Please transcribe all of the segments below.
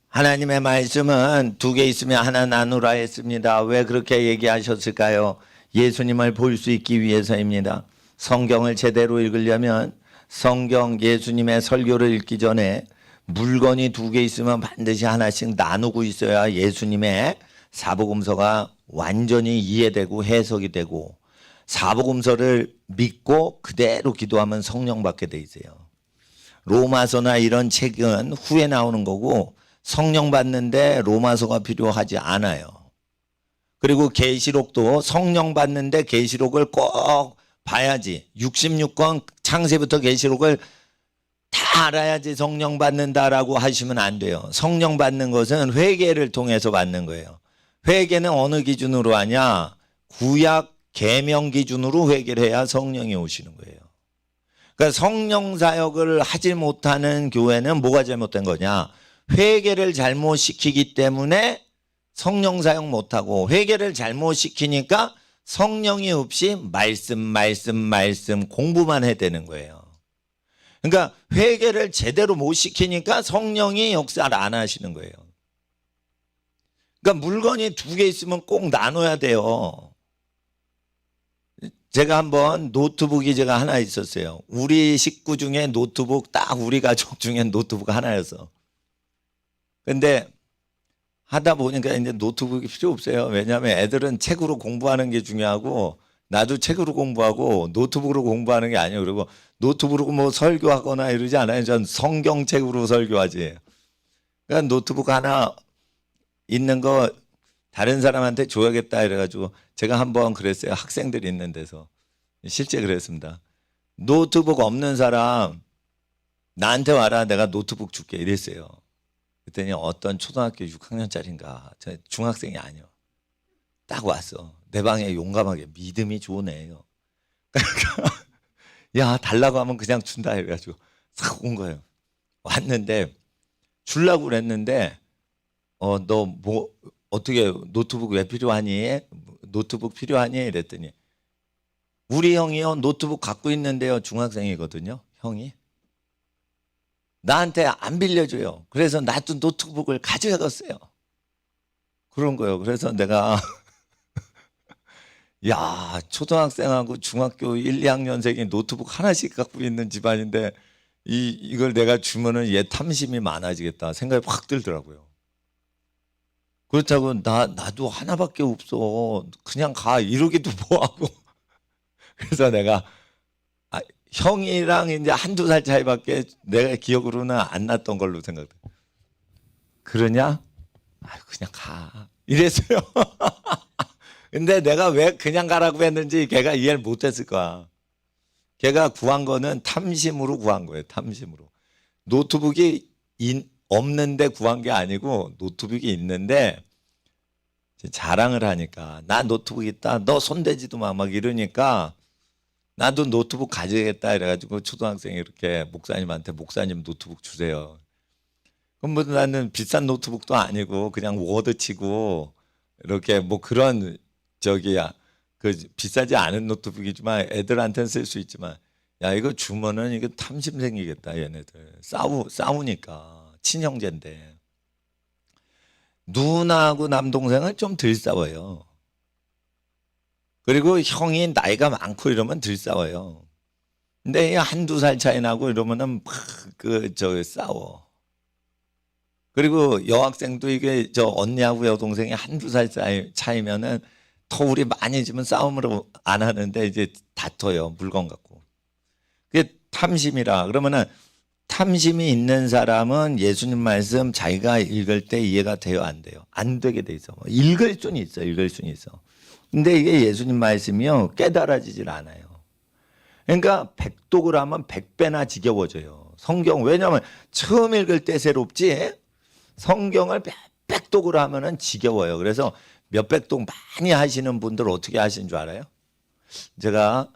하나님의 말씀은 두 개 있으면 하나 나누라 했습니다. 왜 그렇게 얘기하셨을까요? 예수님을 볼 수 있기 위해서입니다. 성경을 제대로 읽으려면 성경 예수님의 설교를 읽기 전에 물건이 두 개 있으면 반드시 하나씩 나누고 있어야 예수님의 사복음서가 완전히 이해되고 해석이 되고, 사복음서를 믿고 그대로 기도하면 성령 받게 돼 있어요. 로마서나 이런 책은 후에 나오는 거고 성령 받는데 로마서가 필요하지 않아요. 그리고 계시록도 성령 받는데 계시록을 꼭 봐야지. 66권 창세부터 계시록을 다 알아야지 성령 받는다라고 하시면 안 돼요. 성령 받는 것은 회개를 통해서 받는 거예요. 회개는 어느 기준으로 하냐? 구약 계명 기준으로 회개를 해야 성령이 오시는 거예요. 그러니까 성령 사역을 하지 못하는 교회는 뭐가 잘못된 거냐? 회개를 잘못 시키기 때문에 성령 사역 못하고, 회개를 잘못 시키니까 성령이 없이 말씀 공부만 해야 되는 거예요. 그러니까 회개를 제대로 못 시키니까 성령이 역사를 안 하시는 거예요. 그러니까 물건이 두 개 있으면 꼭 나눠야 돼요. 제가 한번 노트북이 제가 하나 있었어요. 우리 식구 중에 노트북, 딱 우리 가족 중에 노트북 하나였어. 근데 하다 보니까 이제 노트북이 필요 없어요. 왜냐하면 애들은 책으로 공부하는 게 중요하고, 나도 책으로 공부하고 노트북으로 공부하는 게 아니에요. 그리고 노트북으로 뭐 설교하거나 이러지 않아요. 전 성경책으로 설교하지. 그러니까 노트북 하나 있는 거 다른 사람한테 줘야겠다 이래가지고 제가 한번 그랬어요. 학생들이 있는 데서. 실제 그랬습니다. 노트북 없는 사람 나한테 와라, 내가 노트북 줄게 이랬어요. 그랬더니 어떤 초등학교 6학년짜리인가, 중학생이 아니요, 딱 왔어. 내 방에 용감하게, 믿음이 좋은 애예요. 그러니까 야 달라고 하면 그냥 준다 이래가지고 싹 온 거예요. 왔는데 주려고 그랬는데 너 뭐 어떻게 노트북 왜 필요하니? 노트북 필요하니? 이랬더니 우리 형이요 노트북 갖고 있는데요. 중학생이거든요. 형이 나한테 안 빌려줘요. 그래서 나도 노트북을 가져갔어요. 그런 거예요. 그래서 내가 야, 초등학생하고 중학교 1, 2학년생이 노트북 하나씩 갖고 있는 집안인데 이걸 내가 주면은 얘 탐심이 많아지겠다 생각이 확 들더라고요. 그렇다고 나도 하나밖에 없어, 그냥 가 이러기도 뭐하고. 그래서 내가 형이랑 이제 한두 살 차이밖에 내가 기억으로는 안 났던 걸로 생각돼. 그러냐? 그냥 가 이랬어요. 근데 내가 왜 그냥 가라고 했는지 걔가 이해를 못했을 거야. 걔가 구한 거는 탐심으로 구한 거예요. 탐심으로. 노트북이 없는데 구한 게 아니고, 노트북이 있는데 자랑을 하니까 나 노트북 있다, 너 손대지도 마 막 이러니까 나도 노트북 가져야겠다 이래가지고 초등학생이 이렇게 목사님한테, 목사님 노트북 주세요. 그럼 뭐 나는 비싼 노트북도 아니고 그냥 워드 치고 이렇게 뭐 그런 그 비싸지 않은 노트북이지만 애들한테는 쓸 수 있지만, 야 이거 주면은 이거 탐심 생기겠다 얘네들. 싸우니까 친형제인데. 누나하고 남동생은 좀 덜 싸워요. 그리고 형이 나이가 많고 이러면 덜 싸워요. 근데 한두 살 차이 나고 이러면은 막 싸워. 그리고 여학생도 이게 언니하고 여동생이 한두 살 차이면은 터울이 많이 지면 싸움을 안 하는데 이제 다퉈요, 물건 갖고. 그게 탐심이라. 그러면은 탐심이 있는 사람은 예수님 말씀 자기가 읽을 때 이해가 돼요, 안 돼요? 안 되게 돼 있어. 읽을 수는 있어, 읽을 수는 있어. 근데 이게 예수님 말씀이요 깨달아지질 않아요. 그러니까 백독을 하면 100배나 지겨워져요, 성경. 왜냐하면 처음 읽을 때 새롭지, 성경을 백독으로 하면은 지겨워요. 그래서 몇백독 많이 하시는 분들 어떻게 하시는 줄 알아요? 제가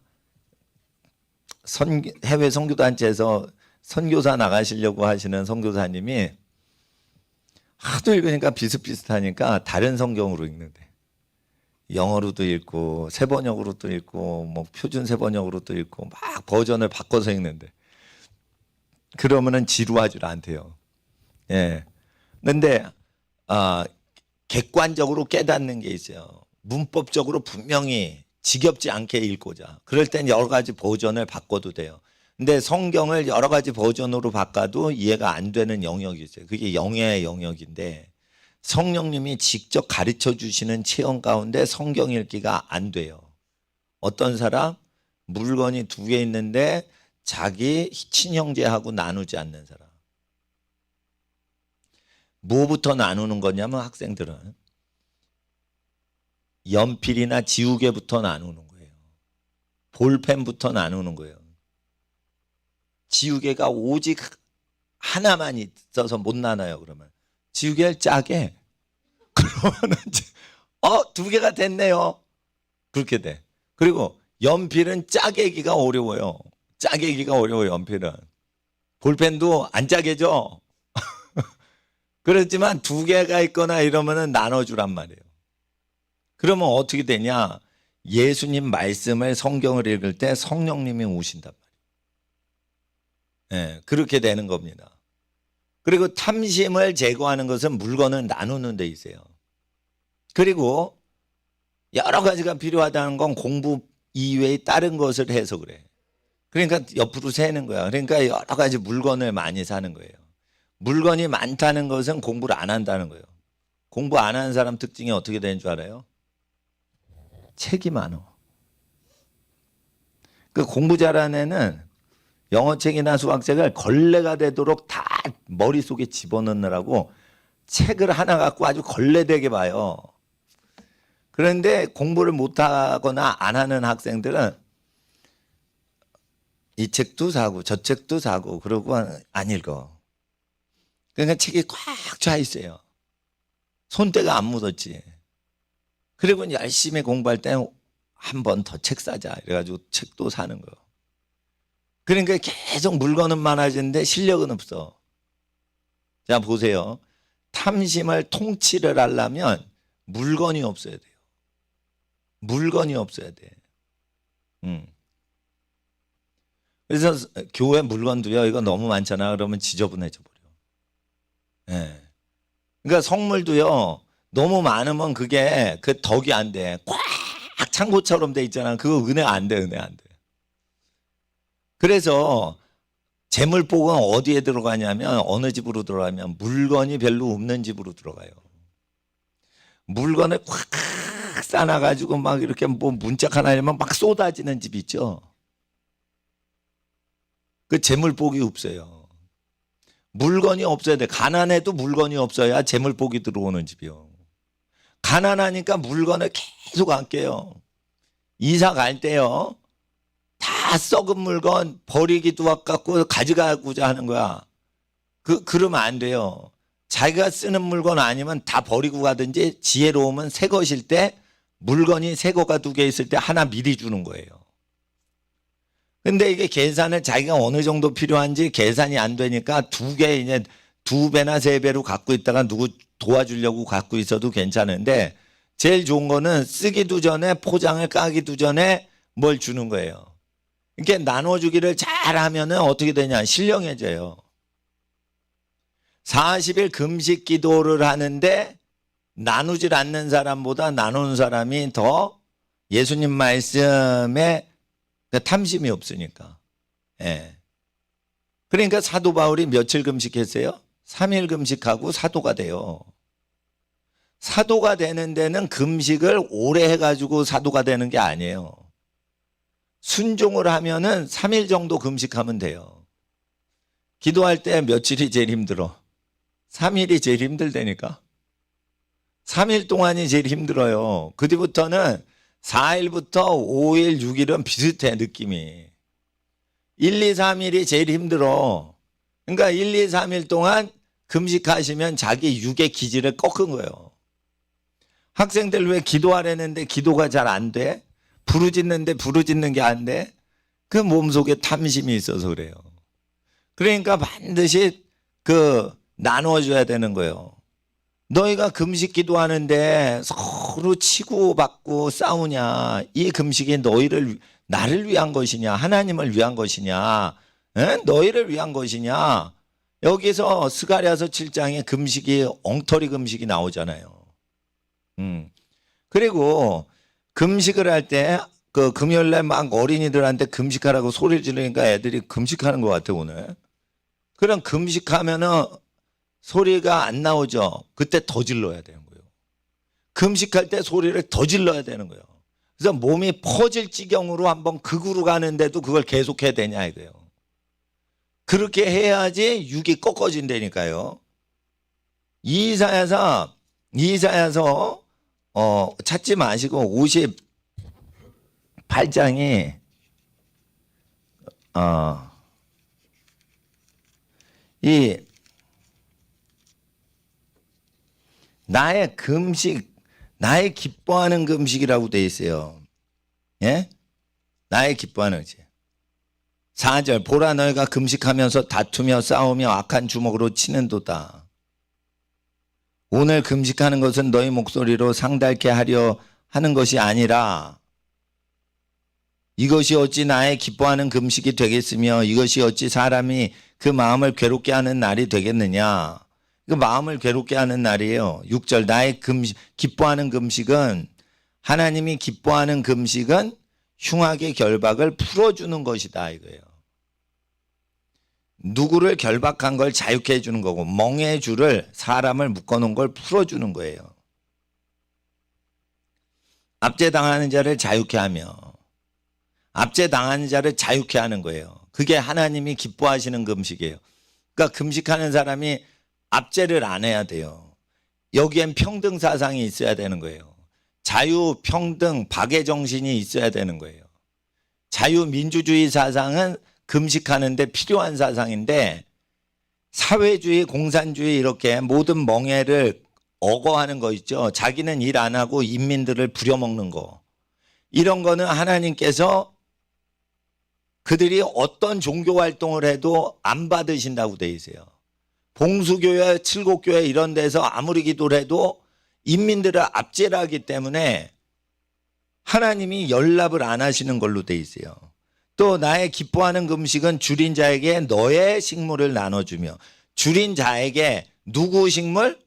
해외 선교단체에서 선교사 나가시려고 하시는 선교사님이 하도 읽으니까 비슷비슷하니까 다른 성경으로 읽는데, 영어로도 읽고 세번역으로도 읽고 뭐 표준 세번역으로도 읽고 막 버전을 바꿔서 읽는데, 그러면은 지루하지 않대요. 예. 근데 객관적으로 깨닫는 게 있어요. 문법적으로 분명히 지겹지 않게 읽고자. 그럴 땐 여러 가지 버전을 바꿔도 돼요. 근데 성경을 여러 가지 버전으로 바꿔도 이해가 안 되는 영역이 있어요. 그게 영의 영역인데 성령님이 직접 가르쳐 주시는 체험 가운데 성경 읽기가 안 돼요. 어떤 사람? 물건이 2개 있는데 자기 친형제하고 나누지 않는 사람. 뭐부터 나누는 거냐면 학생들은 연필이나 지우개부터 나누는 거예요. 볼펜부터 나누는 거예요. 지우개가 오직 하나만 있어서 못 나눠요. 그러면 지우개를 짜게 그러면 2개가 됐네요. 그렇게 돼. 그리고 연필은 짜개기가 어려워요. 짜개기가 어려워요. 연필은. 볼펜도 안 짜개죠. 그렇지만 2개가 있거나 이러면은 나눠주란 말이에요. 그러면 어떻게 되냐? 예수님 말씀을 성경을 읽을 때 성령님이 오신단 말이에요. 네, 그렇게 되는 겁니다. 그리고 탐심을 제거하는 것은 물건을 나누는 데 있어요. 그리고 여러 가지가 필요하다는 건 공부 이외에 다른 것을 해서 그래. 그러니까 옆으로 새는 거야. 그러니까 여러 가지 물건을 많이 사는 거예요. 물건이 많다는 것은 공부를 안 한다는 거예요. 공부 안 하는 사람 특징이 어떻게 되는 줄 알아요? 책이 많어. 그 공부 잘하는 애는 영어책이나 수학책을 걸레가 되도록 다 머릿속에 집어넣느라고 책을 하나 갖고 아주 걸레되게 봐요. 그런데 공부를 못하거나 안 하는 학생들은 이 책도 사고 저 책도 사고 그러고 안 읽어. 그러니까 책이 꽉 차 있어요. 손때가 안 묻었지. 그리고 열심히 공부할 때 한 번 더 책 사자 이래가지고 책도 사는 거예요. 그러니까 계속 물건은 많아지는데 실력은 없어. 자 보세요. 탐심을 통치를 하려면 물건이 없어야 돼요. 물건이 없어야 돼. 그래서 교회 물건도요. 이거 너무 많잖아. 그러면 지저분해져 버려. 예. 그러니까 성물도요. 너무 많으면 그게 그 덕이 안 돼. 꽉 창고처럼 돼 있잖아. 그거 은혜 안 돼. 은혜 안 돼. 그래서 재물복은 어디에 들어가냐면 어느 집으로 들어가냐면 물건이 별로 없는 집으로 들어가요. 물건을 꽉 싸놔가지고 막 이렇게 뭐 문짝 하나 하면 막 쏟아지는 집 있죠. 그 재물복이 없어요. 물건이 없어야 돼. 가난해도 물건이 없어야 재물복이 들어오는 집이요. 가난하니까 물건을 계속 아껴요. 이사 갈 때요. 다 썩은 물건 버리기도 아깝고 가져가고자 하는 거야. 그러면 안 돼요. 자기가 쓰는 물건 아니면 다 버리고 가든지 지혜로우면 새 것일 때 물건이 새 거가 2개 있을 때 하나 미리 주는 거예요. 근데 이게 계산을 자기가 어느 정도 필요한지 계산이 안 되니까 2개 이제 2배나 3배로 갖고 있다가 누구 도와주려고 갖고 있어도 괜찮은데 제일 좋은 거는 쓰기도 전에 포장을 까기도 전에 뭘 주는 거예요. 이렇게 나눠주기를 잘하면은 어떻게 되냐? 신령해져요. 40일 금식 기도를 하는데 나누질 않는 사람보다 나누는 사람이 더 예수님 말씀에 탐심이 없으니까. 예. 그러니까 사도 바울이 며칠 금식했어요? 3일 금식하고 사도가 돼요. 사도가 되는 데는 금식을 오래 해가지고 사도가 되는 게 아니에요. 순종을 하면은 3일 정도 금식하면 돼요. 기도할 때 며칠이 제일 힘들어? 3일이 제일 힘들다니까. 3일 동안이 제일 힘들어요. 그 뒤부터는 4일부터 5일, 6일은 비슷해 느낌이. 1, 2, 3일이 제일 힘들어. 그러니까 1, 2, 3일 동안 금식하시면 자기 육의 기질을 꺾은 거예요. 학생들 왜 기도하려는데 기도가 잘 안 돼? 부르짖는데 부르짖는 게 안 돼? 그 몸속에 탐심이 있어서 그래요. 그러니까 반드시 나눠줘야 되는 거예요. 너희가 금식 기도하는데 서로 치고받고 싸우냐? 이 금식이 나를 위한 것이냐? 하나님을 위한 것이냐? 에? 너희를 위한 것이냐? 여기서 스가랴서 7장에 금식이 엉터리 금식이 나오잖아요. 그리고 금식을 할 때 그 금요일 날 막 어린이들한테 금식하라고 소리를 지르니까 애들이 금식하는 것 같아 오늘. 그럼 금식하면은 소리가 안 나오죠. 그때 더 질러야 되는 거예요. 금식할 때 소리를 더 질러야 되는 거예요. 그래서 몸이 퍼질 지경으로 한번 극으로 가는데도 그걸 계속해야 되냐 이거예요. 그렇게 해야지 육이 꺾어진다니까요. 이사야서 찾지 마시고 58장이 이 나의 금식, 나의 기뻐하는 금식이라고 돼 있어요. 예? 나의 기뻐하는 금식. 4절 보라 너희가 금식하면서 다투며 싸우며 악한 주먹으로 치는도다. 오늘 금식하는 것은 너희 목소리로 상달케 하려 하는 것이 아니라 이것이 어찌 나의 기뻐하는 금식이 되겠으며 이것이 어찌 사람이 그 마음을 괴롭게 하는 날이 되겠느냐. 그 마음을 괴롭게 하는 날이에요. 6절 나의 기뻐하는 금식은 하나님이 기뻐하는 금식은 흉악의 결박을 풀어주는 것이다 이거예요. 누구를 결박한 걸 자유케 해주는 거고 멍에 줄을 사람을 묶어놓은 걸 풀어주는 거예요. 압제당하는 자를 자유케 하며 압제당하는 자를 자유케 하는 거예요. 그게 하나님이 기뻐하시는 금식이에요. 그러니까 금식하는 사람이 압제를 안 해야 돼요. 여기엔 평등 사상이 있어야 되는 거예요. 자유, 평등, 박애 정신이 있어야 되는 거예요. 자유민주주의 사상은 금식하는데 필요한 사상인데 사회주의, 공산주의 이렇게 모든 멍해를 억어하는 거 있죠. 자기는 일 안 하고 인민들을 부려먹는 거. 이런 거는 하나님께서 그들이 어떤 종교 활동을 해도 안 받으신다고 돼 있어요. 봉수교회, 칠곡교회 이런 데서 아무리 기도를 해도 인민들을 압제를 하기 때문에 하나님이 연락을 안 하시는 걸로 돼 있어요. 또 나의 기뻐하는 금식은 줄인 자에게 너의 식물을 나눠주며 줄인 자에게 누구 식물?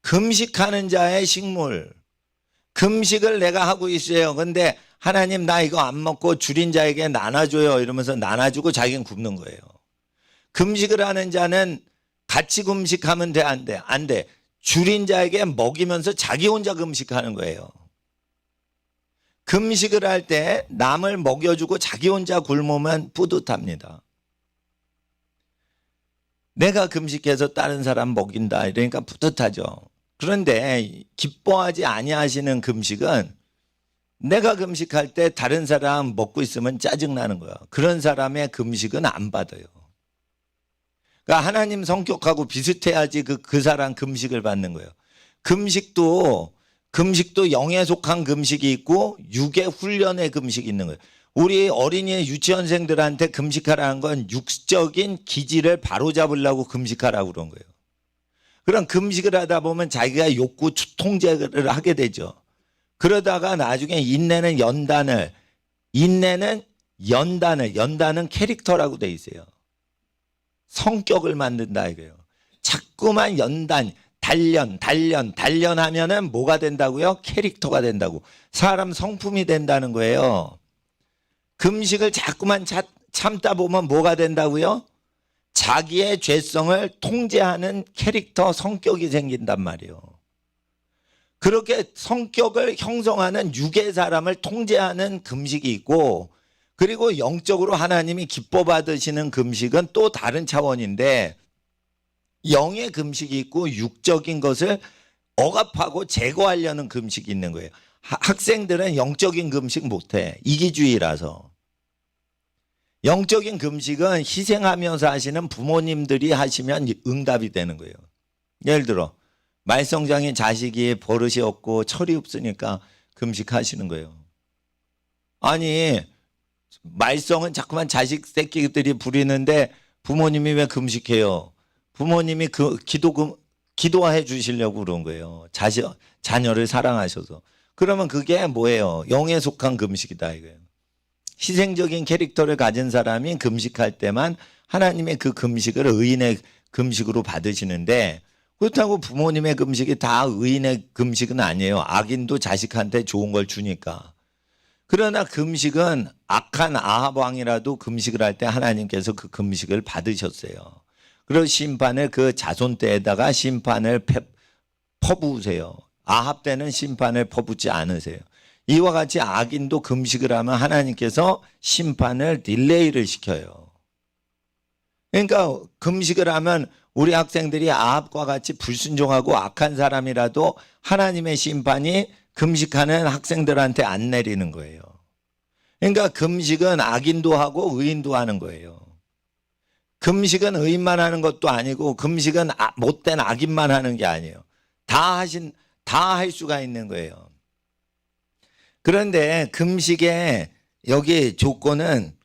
금식하는 자의 식물. 금식을 내가 하고 있어요. 근데 하나님 나 이거 안 먹고 줄인 자에게 나눠줘요 이러면서 나눠주고 자기는 굶는 거예요. 금식을 하는 자는 같이 금식하면 돼? 안 돼? 안 돼. 줄인 자에게 먹이면서 자기 혼자 금식하는 거예요. 금식을 할 때 남을 먹여주고 자기 혼자 굶으면 뿌듯합니다. 내가 금식해서 다른 사람 먹인다 이러니까 뿌듯하죠. 그런데 기뻐하지 아니하시는 금식은 내가 금식할 때 다른 사람 먹고 있으면 짜증나는 거야. 그런 사람의 금식은 안 받아요. 그러니까 하나님 성격하고 비슷해야지 그 사람 금식을 받는 거예요. 금식도 영에 속한 금식이 있고 육의 훈련의 금식이 있는 거예요. 우리 어린이 유치원생들한테 금식하라는 건 육적인 기질을 바로잡으려고 금식하라고 그런 거예요. 그럼 금식을 하다 보면 자기가 욕구 통제를 하게 되죠. 그러다가 나중에 인내는 연단은 캐릭터라고 돼 있어요. 성격을 만든다 이거예요. 자꾸만 단련하면은 뭐가 된다고요? 캐릭터가 된다고. 사람 성품이 된다는 거예요. 금식을 자꾸만 참다 보면 뭐가 된다고요? 자기의 죄성을 통제하는 캐릭터, 성격이 생긴단 말이에요. 그렇게 성격을 형성하는 육의 사람을 통제하는 금식이 있고, 그리고 영적으로 하나님이 기뻐 받으시는 금식은 또 다른 차원인데, 영의 금식이 있고 육적인 것을 억압하고 제거하려는 금식이 있는 거예요. 학생들은 영적인 금식 못해. 이기주의라서. 영적인 금식은 희생하면서 하시는 부모님들이 하시면 응답이 되는 거예요. 예를 들어 말썽장인 자식이 버릇이 없고 철이 없으니까 금식하시는 거예요. 아니 말썽은 자꾸만 자식 새끼들이 부리는데 부모님이 왜 금식해요? 부모님이 기도해 주시려고 그런 거예요. 자녀를 사랑하셔서. 그러면 그게 뭐예요? 영에 속한 금식이다 이거예요. 희생적인 캐릭터를 가진 사람이 금식할 때만 하나님의 그 금식을 의인의 금식으로 받으시는데, 그렇다고 부모님의 금식이 다 의인의 금식은 아니에요. 악인도 자식한테 좋은 걸 주니까. 그러나 금식은 악한 아합 왕이라도 금식을 할 때 하나님께서 그 금식을 받으셨어요. 그리고 심판을 그 자손 때에다가 심판을 퍼부으세요. 아합 때는 심판을 퍼붓지 않으세요. 이와 같이 악인도 금식을 하면 하나님께서 심판을 딜레이를 시켜요. 그러니까 금식을 하면 우리 학생들이 아합과 같이 불순종하고 악한 사람이라도 하나님의 심판이 금식하는 학생들한테 안 내리는 거예요. 그러니까 금식은 악인도 하고 의인도 하는 거예요. 금식은 의인만 하는 것도 아니고 금식은 못된 악인만 하는 게 아니에요. 다 할 수가 있는 거예요. 그런데 금식의 여기 조건은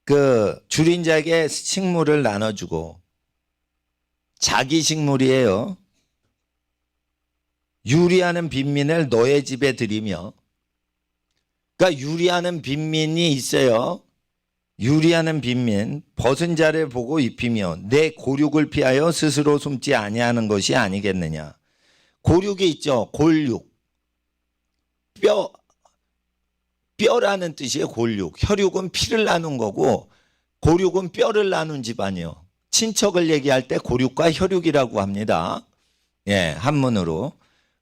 그 줄인 자에게 식물을 나눠주고, 자기 식물이에요. 유리하는 빈민을 너의 집에 들이며, 그러니까 유리하는 빈민이 있어요. 유리하는 빈민, 벗은 자를 보고 입히며 내 고륙을 피하여 스스로 숨지 아니하는 것이 아니겠느냐. 고륙이 있죠. 골육. 뼈라는 뜻이에요. 골육. 혈육은 피를 나눈 거고 고륙은 뼈를 나눈 집안이요. 친척을 얘기할 때 고륙과 혈육이라고 합니다. 예, 한문으로.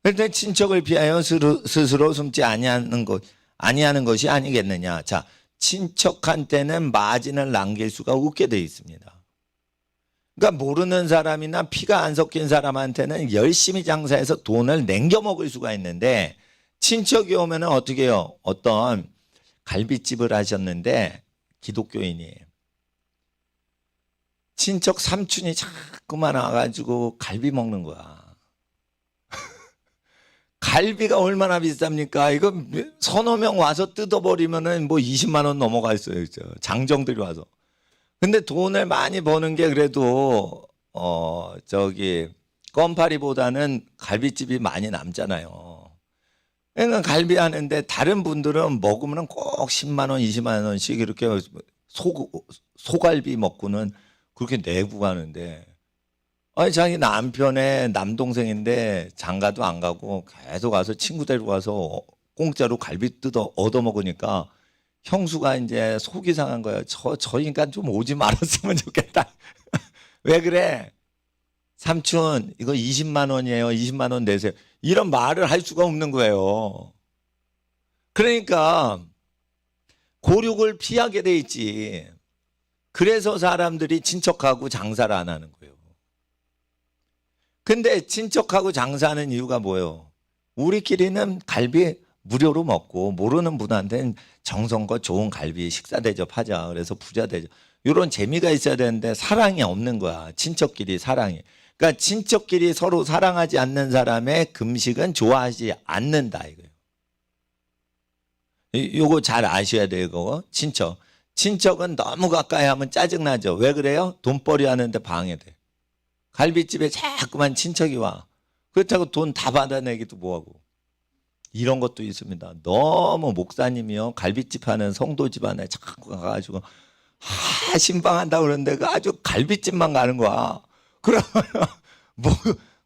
그런데 친척을 피하여 스스로 숨지 아니하는 것이 아니겠느냐. 자, 친척한테는 마진을 남길 수가 없게 되어 있습니다. 그러니까 모르는 사람이나 피가 안 섞인 사람한테는 열심히 장사해서 돈을 남겨 먹을 수가 있는데, 친척이 오면 어떻게 해요? 어떤 갈비집을 하셨는데 기독교인이 친척 삼촌이 자꾸만 와가지고 갈비 먹는 거야. 갈비가 얼마나 비쌉니까? 이거 서너 명 와서 뜯어버리면은 뭐 20만 원 넘어갔어요. 장정들이 와서. 근데 돈을 많이 버는 게 그래도 껌파리보다는 갈비집이 많이 남잖아요. 그러니까 갈비 하는데 다른 분들은 먹으면 꼭 10만 원, 20만 원씩 이렇게 소갈비 먹고는 그렇게 내고 가는데, 아니 자기 남편의 남동생인데 장가도 안 가고 계속 와서 친구 데리고 와서 공짜로 갈비 얻어 먹으니까 형수가 이제 속이 상한 거예요. 저 인간 좀 오지 말았으면 좋겠다. 왜 그래? 삼촌 이거 20만 원이에요. 20만 원 내세요. 이런 말을 할 수가 없는 거예요. 그러니까 고륙을 피하게 돼 있지. 그래서 사람들이 친척하고 장사를 안 하는 거예요. 근데 친척하고 장사하는 이유가 뭐예요? 우리끼리는 갈비 무료로 먹고 모르는 분한테는 정성껏 좋은 갈비 식사 대접하자. 그래서 부자 대접. 이런 재미가 있어야 되는데 사랑이 없는 거야. 친척끼리 사랑이. 그러니까 친척끼리 서로 사랑하지 않는 사람의 금식은 좋아하지 않는다 이거예요. 이거 잘 아셔야 돼요. 이거 친척. 친척은 너무 가까이 하면 짜증나죠. 왜 그래요? 돈벌이 하는데 방해돼. 갈비집에 자꾸만 친척이 와. 그렇다고 돈 다 받아내기도 뭐하고. 이런 것도 있습니다. 너무 목사님이요 갈비집 하는 성도 집안에 자꾸 가가지고 신방한다고 그러는데 아주 갈비집만 가는 거야. 그러면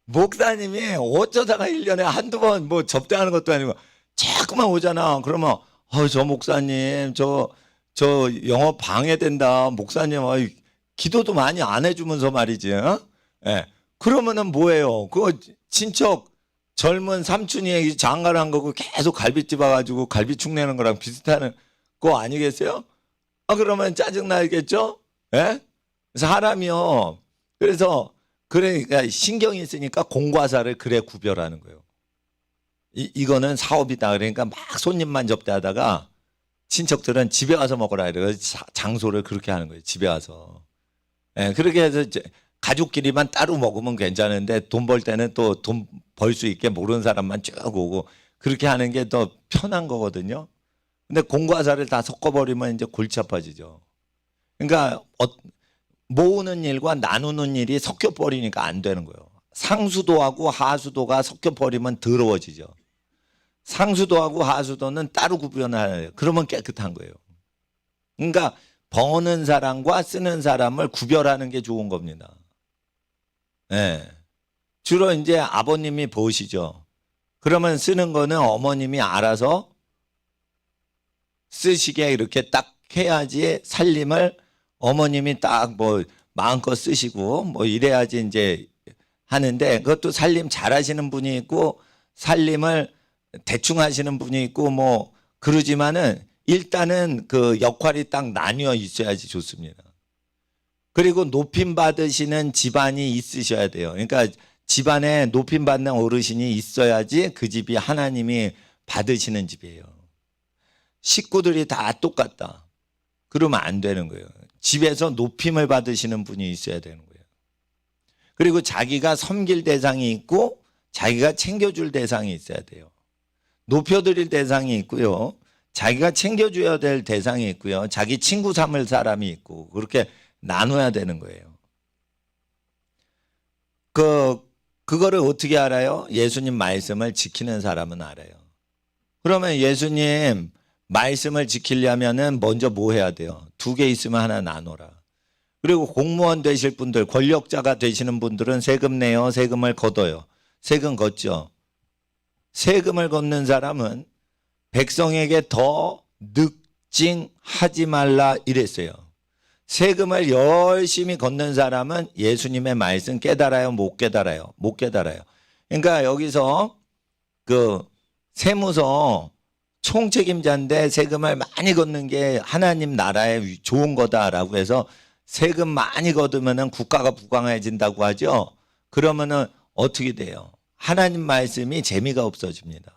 목사님이 어쩌다가 1년에 한두 번 뭐 접대하는 것도 아니고 자꾸만 오잖아. 그러면 저 목사님 저 영업 방해된다. 목사님 기도도 많이 안 해주면서 말이지. 예. 그러면은 뭐예요? 그거 친척 젊은 삼촌이 장가를 한 거고 계속 갈비집 와가지고 갈비축 내는 거랑 비슷한 거 아니겠어요? 그러면 짜증나겠죠? 예? 사람이요. 그래서 그러니까 신경이 있으니까 공과 사를 그래 구별하는 거예요. 이거는 사업이다. 그러니까 막 손님만 접대하다가 친척들은 집에 와서 먹어라. 이래서 장소를 그렇게 하는 거예요. 집에 와서. 예, 그렇게 해서 가족끼리만 따로 먹으면 괜찮은데 돈 벌 때는 또 돈 벌 수 있게 모르는 사람만 쭉 오고 그렇게 하는 게 더 편한 거거든요. 근데 공과 사를 다 섞어버리면 이제 골치 아파지죠. 그러니까 모으는 일과 나누는 일이 섞여버리니까 안 되는 거예요. 상수도하고 하수도가 섞여버리면 더러워지죠. 상수도하고 하수도는 따로 구분해야 해요. 그러면 깨끗한 거예요. 그러니까 버는 사람과 쓰는 사람을 구별하는 게 좋은 겁니다. 예. 주로 이제 아버님이 보시죠. 그러면 쓰는 거는 어머님이 알아서 쓰시게 이렇게 딱 해야지 살림을 어머님이 딱 뭐 마음껏 쓰시고 뭐 이래야지 이제 하는데, 그것도 살림 잘 하시는 분이 있고 살림을 대충 하시는 분이 있고 뭐 그러지만은 일단은 그 역할이 딱 나뉘어 있어야지 좋습니다. 그리고 높임 받으시는 집안이 있으셔야 돼요. 그러니까 집안에 높임 받는 어르신이 있어야지 그 집이 하나님이 받으시는 집이에요. 식구들이 다 똑같다. 그러면 안 되는 거예요. 집에서 높임을 받으시는 분이 있어야 되는 거예요. 그리고 자기가 섬길 대상이 있고 자기가 챙겨줄 대상이 있어야 돼요. 높여드릴 대상이 있고요. 자기가 챙겨줘야 될 대상이 있고요. 자기 친구 삼을 사람이 있고, 그렇게 나눠야 되는 거예요. 그거를 어떻게 알아요? 예수님 말씀을 지키는 사람은 알아요. 그러면 예수님 말씀을 지키려면은 먼저 뭐 해야 돼요? 2개 있으면 하나 나눠라. 그리고 공무원 되실 분들, 권력자가 되시는 분들은 세금 내요, 세금을 걷어요. 세금 걷죠. 세금을 걷는 사람은 백성에게 더 늑징하지 말라 이랬어요. 세금을 열심히 걷는 사람은 예수님의 말씀 깨달아요, 못 깨달아요? 못 깨달아요. 그러니까 여기서 그 세무서 총책임자인데 세금을 많이 걷는 게 하나님 나라에 좋은 거다라고 해서 세금 많이 걷으면은 국가가 부강해진다고 하죠. 그러면은 어떻게 돼요? 하나님 말씀이 재미가 없어집니다.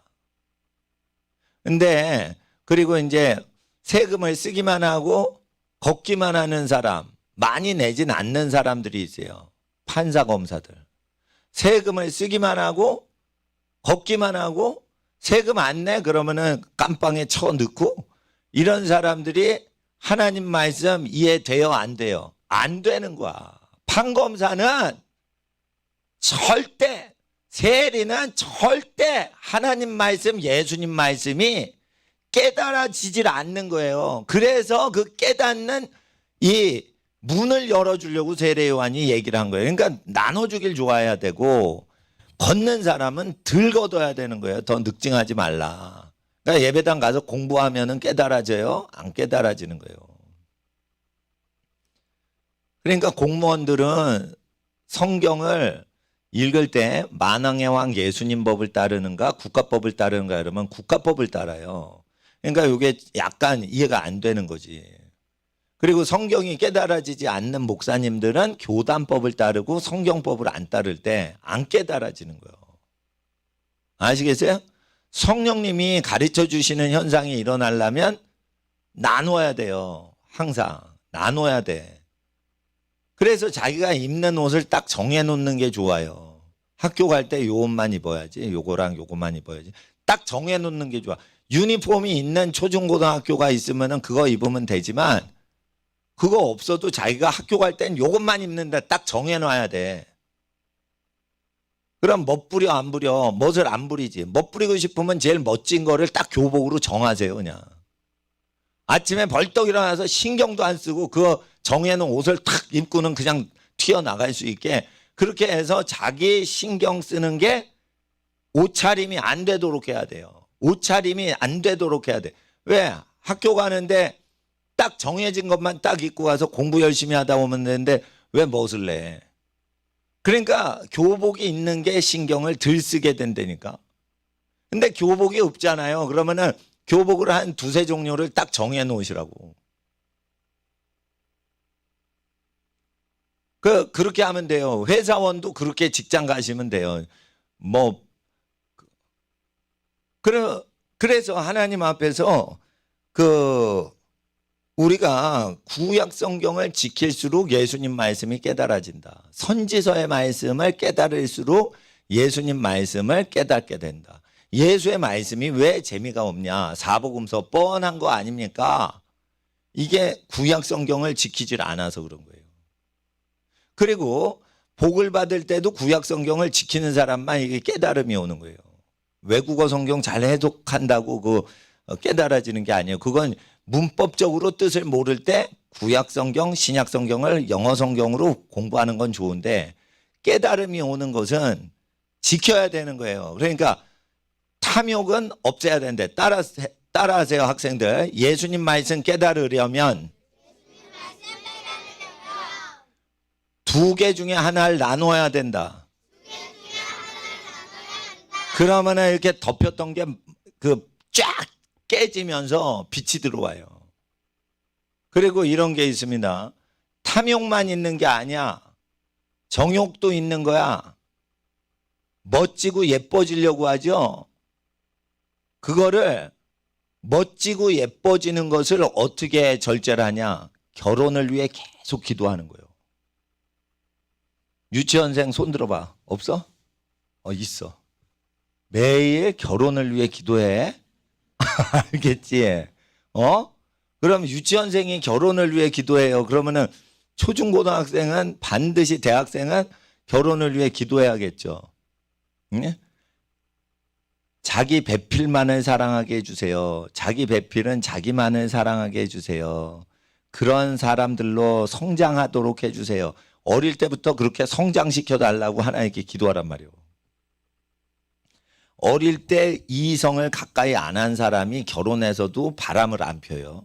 근데 그리고 이제 세금을 쓰기만 하고 걷기만 하는 사람, 많이 내진 않는 사람들이 있어요. 판사, 검사들. 세금을 쓰기만 하고 걷기만 하고 세금 안 내? 그러면은 깜빵에 쳐 넣고, 이런 사람들이 하나님 말씀 이해돼요, 안 돼요? 안 되는 거야. 판검사는 절대, 세리는 절대 하나님 말씀, 예수님 말씀이 깨달아지질 않는 거예요. 그래서 그 깨닫는 이 문을 열어주려고 세례 요한이 얘기를 한 거예요. 그러니까 나눠주길 좋아해야 되고, 걷는 사람은 덜 걷어야 되는 거예요. 더 늑증하지 말라. 그러니까 예배당 가서 공부하면은 깨달아져요? 안 깨달아지는 거예요. 그러니까 공무원들은 성경을 읽을 때 만왕의 왕 예수님 법을 따르는가 국가법을 따르는가 그러면 국가법을 따라요. 그러니까 이게 약간 이해가 안 되는 거지. 그리고 성경이 깨달아지지 않는 목사님들은 교단법을 따르고 성경법을 안 따를 때 안 깨달아지는 거예요. 아시겠어요? 성령님이 가르쳐 주시는 현상이 일어나려면 나눠야 돼요. 항상 나눠야 돼. 그래서 자기가 입는 옷을 딱 정해놓는 게 좋아요. 학교 갈 때 요 옷만 입어야지, 요거랑 요거만 입어야지. 딱 정해놓는 게 좋아. 유니폼이 있는 초중고등학교가 있으면 그거 입으면 되지만, 그거 없어도 자기가 학교 갈 땐 요것만 입는다 딱 정해놔야 돼. 그럼 멋 부려 안 부려? 멋을 안 부리지. 멋 부리고 싶으면 제일 멋진 거를 딱 교복으로 정하세요. 그냥 아침에 벌떡 일어나서 신경도 안 쓰고 그 정해놓은 옷을 탁 입고는 그냥 튀어나갈 수 있게, 그렇게 해서 자기 신경 쓰는 게 옷차림이 안 되도록 해야 돼요. 옷차림이 안 되도록 해야 돼. 왜? 학교 가는데 딱 정해진 것만 딱 입고 가서 공부 열심히 하다 오면 되는데 왜 멋을 내? 그러니까 교복이 있는 게 신경을 덜 쓰게 된다니까. 근데 교복이 없잖아요. 그러면은 교복을 한 2-3 종류를 딱 정해 놓으시라고. 그렇게 하면 돼요. 회사원도 그렇게 직장 가시면 돼요. 뭐 그래서 하나님 앞에서 우리가 구약 성경을 지킬수록 예수님 말씀이 깨달아진다. 선지서의 말씀을 깨달을수록 예수님 말씀을 깨닫게 된다. 예수의 말씀이 왜 재미가 없냐? 사복음서 뻔한 거 아닙니까? 이게 구약 성경을 지키질 않아서 그런 거예요. 그리고 복을 받을 때도 구약 성경을 지키는 사람만 이게 깨달음이 오는 거예요. 외국어 성경 잘 해석한다고 깨달아지는 게 아니에요. 그건 문법적으로 뜻을 모를 때 구약 성경, 신약 성경을 영어 성경으로 공부하는 건 좋은데 깨달음이 오는 것은 지켜야 되는 거예요. 그러니까 탐욕은 없애야 되는데 따라하세요, 학생들. 예수님 말씀 깨달으려면 두 개 중에 하나를 나눠야 된다. 그러면은 이렇게 덮였던 게 쫙 깨지면서 빛이 들어와요. 그리고 이런 게 있습니다. 탐욕만 있는 게 아니야. 정욕도 있는 거야. 멋지고 예뻐지려고 하죠. 그거를 멋지고 예뻐지는 것을 어떻게 절제를 하냐? 결혼을 위해 계속 기도하는 거예요. 유치원생 손 들어봐. 없어? 있어. 매일 결혼을 위해 기도해. 알겠지? 그럼 유치원생이 결혼을 위해 기도해요. 그러면은 초중고등학생은 반드시 대학생은 결혼을 위해 기도해야겠죠. 네? 자기 배필만을 사랑하게 해주세요. 자기 배필은 자기만을 사랑하게 해주세요. 그런 사람들로 성장하도록 해주세요. 어릴 때부터 그렇게 성장시켜 달라고 하나님께 기도하란 말이에요. 어릴 때 이성을 가까이 안 한 사람이 결혼해서도 바람을 안 펴요.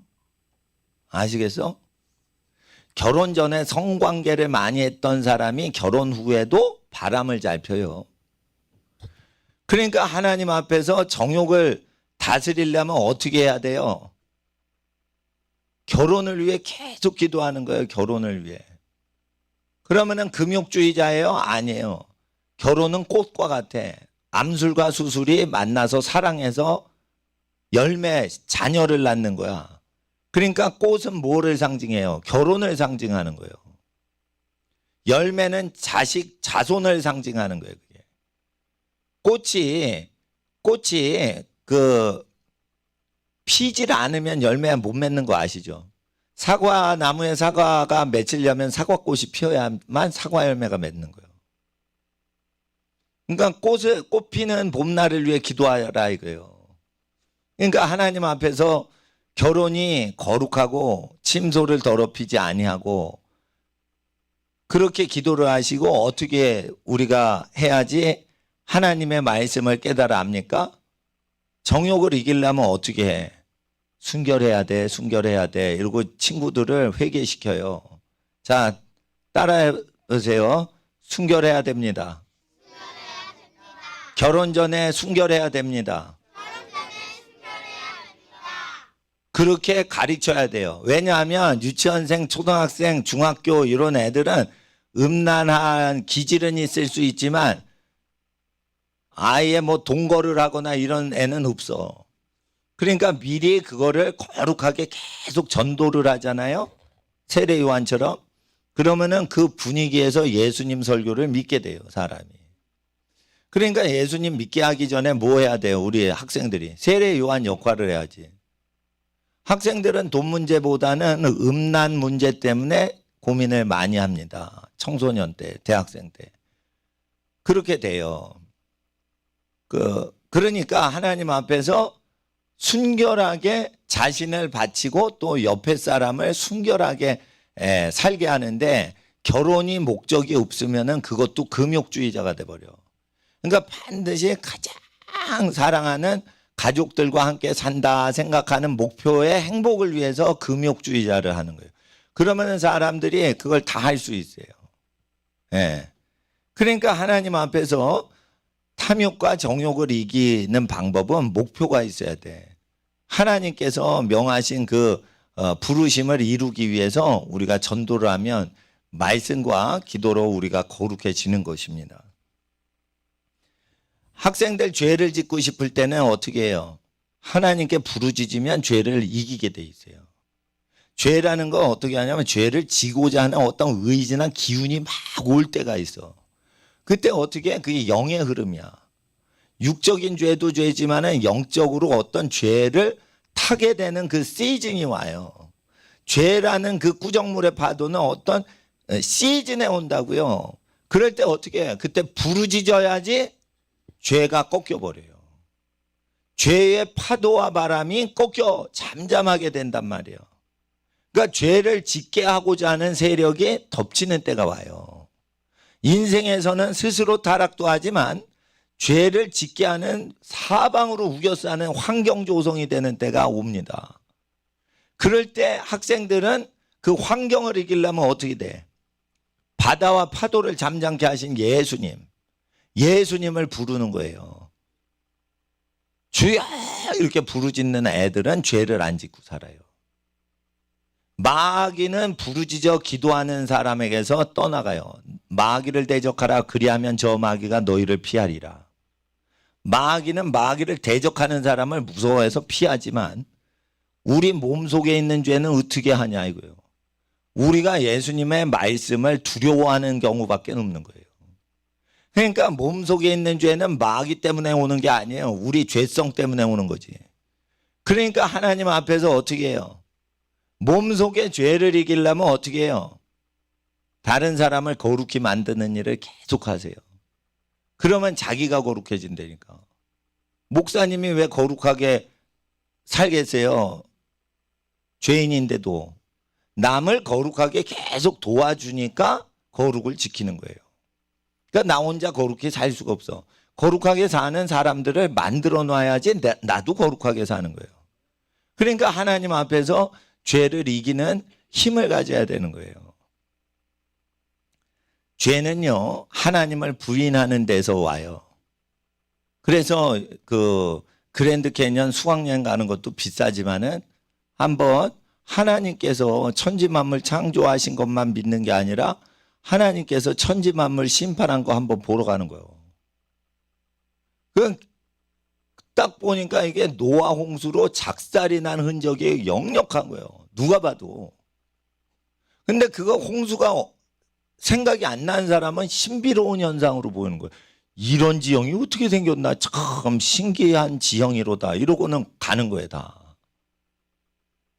아시겠어? 결혼 전에 성관계를 많이 했던 사람이 결혼 후에도 바람을 잘 펴요. 그러니까 하나님 앞에서 정욕을 다스리려면 어떻게 해야 돼요? 결혼을 위해 계속 기도하는 거예요. 결혼을 위해. 그러면은 금욕주의자예요? 아니에요. 결혼은 꽃과 같아. 암술과 수술이 만나서 사랑해서 열매, 자녀를 낳는 거야. 그러니까 꽃은 뭐를 상징해요? 결혼을 상징하는 거예요. 열매는 자식, 자손을 상징하는 거예요. 그게. 꽃이 피질 않으면 열매 못 맺는 거 아시죠? 사과 나무에 사과가 맺히려면 사과꽃이 피어야만 사과 열매가 맺는 거예요. 그러니까 꽃 피는 봄날을 위해 기도하라 이거예요. 그러니까 하나님 앞에서 결혼이 거룩하고 침소를 더럽히지 아니하고 그렇게 기도를 하시고 어떻게 우리가 해야지 하나님의 말씀을 깨달아 압니까? 정욕을 이기려면 어떻게 해? 순결해야 돼, 순결해야 돼. 이러고 친구들을 회개시켜요. 자, 따라해 보세요. 순결해야 됩니다. 결혼 전에 순결해야 됩니다. 그렇게 가르쳐야 돼요. 왜냐하면 유치원생, 초등학생, 중학교 이런 애들은 음란한 기질은 있을 수 있지만 아예 뭐 동거를 하거나 이런 애는 없어. 그러니까 미리 그거를 거룩하게 계속 전도를 하잖아요. 세례 요한처럼. 그러면은 그 분위기에서 예수님 설교를 믿게 돼요, 사람이. 그러니까 예수님 믿게 하기 전에 뭐 해야 돼요? 우리 학생들이 세례 요한 역할을 해야지. 학생들은 돈 문제보다는 음란 문제 때문에 고민을 많이 합니다. 청소년 때, 대학생 때. 그렇게 돼요. 그러니까 하나님 앞에서 순결하게 자신을 바치고 또 옆에 사람을 순결하게 살게 하는데 결혼이 목적이 없으면은 그것도 금욕주의자가 돼버려. 그러니까 반드시 가장 사랑하는 가족들과 함께 산다 생각하는 목표의 행복을 위해서 금욕주의자를 하는 거예요. 그러면 사람들이 그걸 다 할 수 있어요. 예. 그러니까 하나님 앞에서 탐욕과 정욕을 이기는 방법은 목표가 있어야 돼. 하나님께서 명하신 부르심을 이루기 위해서 우리가 전도를 하면 말씀과 기도로 우리가 거룩해지는 것입니다. 학생들 죄를 짓고 싶을 때는 어떻게 해요? 하나님께 부르짖으면 죄를 이기게 돼 있어요. 죄라는 건 어떻게 하냐면 죄를 지고자 하는 어떤 의지나 기운이 막 올 때가 있어. 그때 어떻게 해? 그게 영의 흐름이야. 육적인 죄도 죄지만은 영적으로 어떤 죄를 타게 되는 그 시즌이 와요. 죄라는 그 구정물의 파도는 어떤 시즌에 온다고요. 그럴 때 어떻게 해요? 그때 부르짖어야지 죄가 꺾여버려요. 죄의 파도와 바람이 꺾여 잠잠하게 된단 말이에요. 그러니까 죄를 짓게 하고자 하는 세력이 덮치는 때가 와요. 인생에서는 스스로 타락도 하지만 죄를 짓게 하는 사방으로 우겨싸는 환경 조성이 되는 때가 옵니다. 그럴 때 학생들은 그 환경을 이기려면 어떻게 돼? 바다와 파도를 잠잠케 하신 예수님을 부르는 거예요. 주여 이렇게 부르짖는 애들은 죄를 안 짓고 살아요. 마귀는 부르짖어 기도하는 사람에게서 떠나가요. 마귀를 대적하라, 그리하면 저 마귀가 너희를 피하리라. 마귀는 마귀를 대적하는 사람을 무서워해서 피하지만 우리 몸속에 있는 죄는 어떻게 하냐 이거예요. 우리가 예수님의 말씀을 두려워하는 경우밖에 없는 거예요. 그러니까 몸속에 있는 죄는 마귀 때문에 오는 게 아니에요. 우리 죄성 때문에 오는 거지. 그러니까 하나님 앞에서 어떻게 해요? 몸속의 죄를 이기려면 어떻게 해요? 다른 사람을 거룩히 만드는 일을 계속 하세요. 그러면 자기가 거룩해진다니까. 목사님이 왜 거룩하게 살겠어요? 죄인인데도. 남을 거룩하게 계속 도와주니까 거룩을 지키는 거예요. 그러니까 나 혼자 거룩히 살 수가 없어. 거룩하게 사는 사람들을 만들어 놔야지 나도 거룩하게 사는 거예요. 그러니까 하나님 앞에서 죄를 이기는 힘을 가져야 되는 거예요. 죄는요, 하나님을 부인하는 데서 와요. 그래서 그 그랜드 캐니언 수학여행 가는 것도 비싸지만은 한번 하나님께서 천지 만물 창조하신 것만 믿는 게 아니라 하나님께서 천지 만물 심판한 거 한번 보러 가는 거예요. 딱 보니까 이게 노아 홍수로 작살이 난 흔적이 역력한 거예요. 누가 봐도. 근데 그거 홍수가 생각이 안 나는 사람은 신비로운 현상으로 보이는 거예요. 이런 지형이 어떻게 생겼나 참 신기한 지형이로다 이러고는 가는 거예요 다.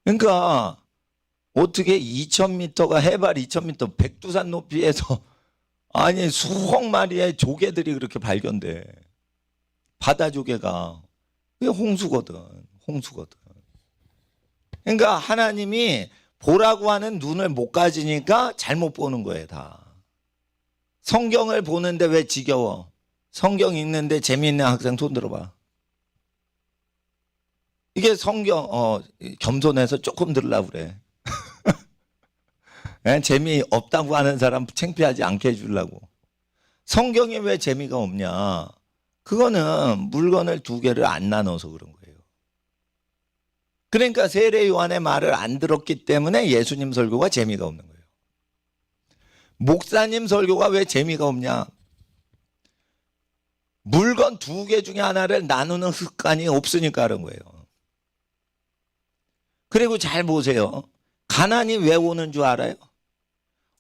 그러니까 어떻게 2000m가 해발 2000m 백두산 높이에서 아니 수억 마리의 조개들이 그렇게 발견돼. 바다 조개가. 그게 홍수거든. 그러니까 하나님이 보라고 하는 눈을 못 가지니까 잘못 보는 거예요 다. 성경을 보는데 왜 지겨워? 성경 읽는데 재미있는 학생 손 들어봐. 이게 성경 겸손해서 조금 들으려고 그래. 재미없다고 하는 사람 창피하지 않게 해주려고. 성경에 왜 재미가 없냐? 그거는 물건을 두 개를 안 나눠서 그런 거예요. 그러니까 세례 요한의 말을 안 들었기 때문에 예수님 설교가 재미가 없는 거예요. 목사님 설교가 왜 재미가 없냐? 물건 두 개 중에 하나를 나누는 습관이 없으니까 그런 거예요. 그리고 잘 보세요. 가난이 왜 오는 줄 알아요?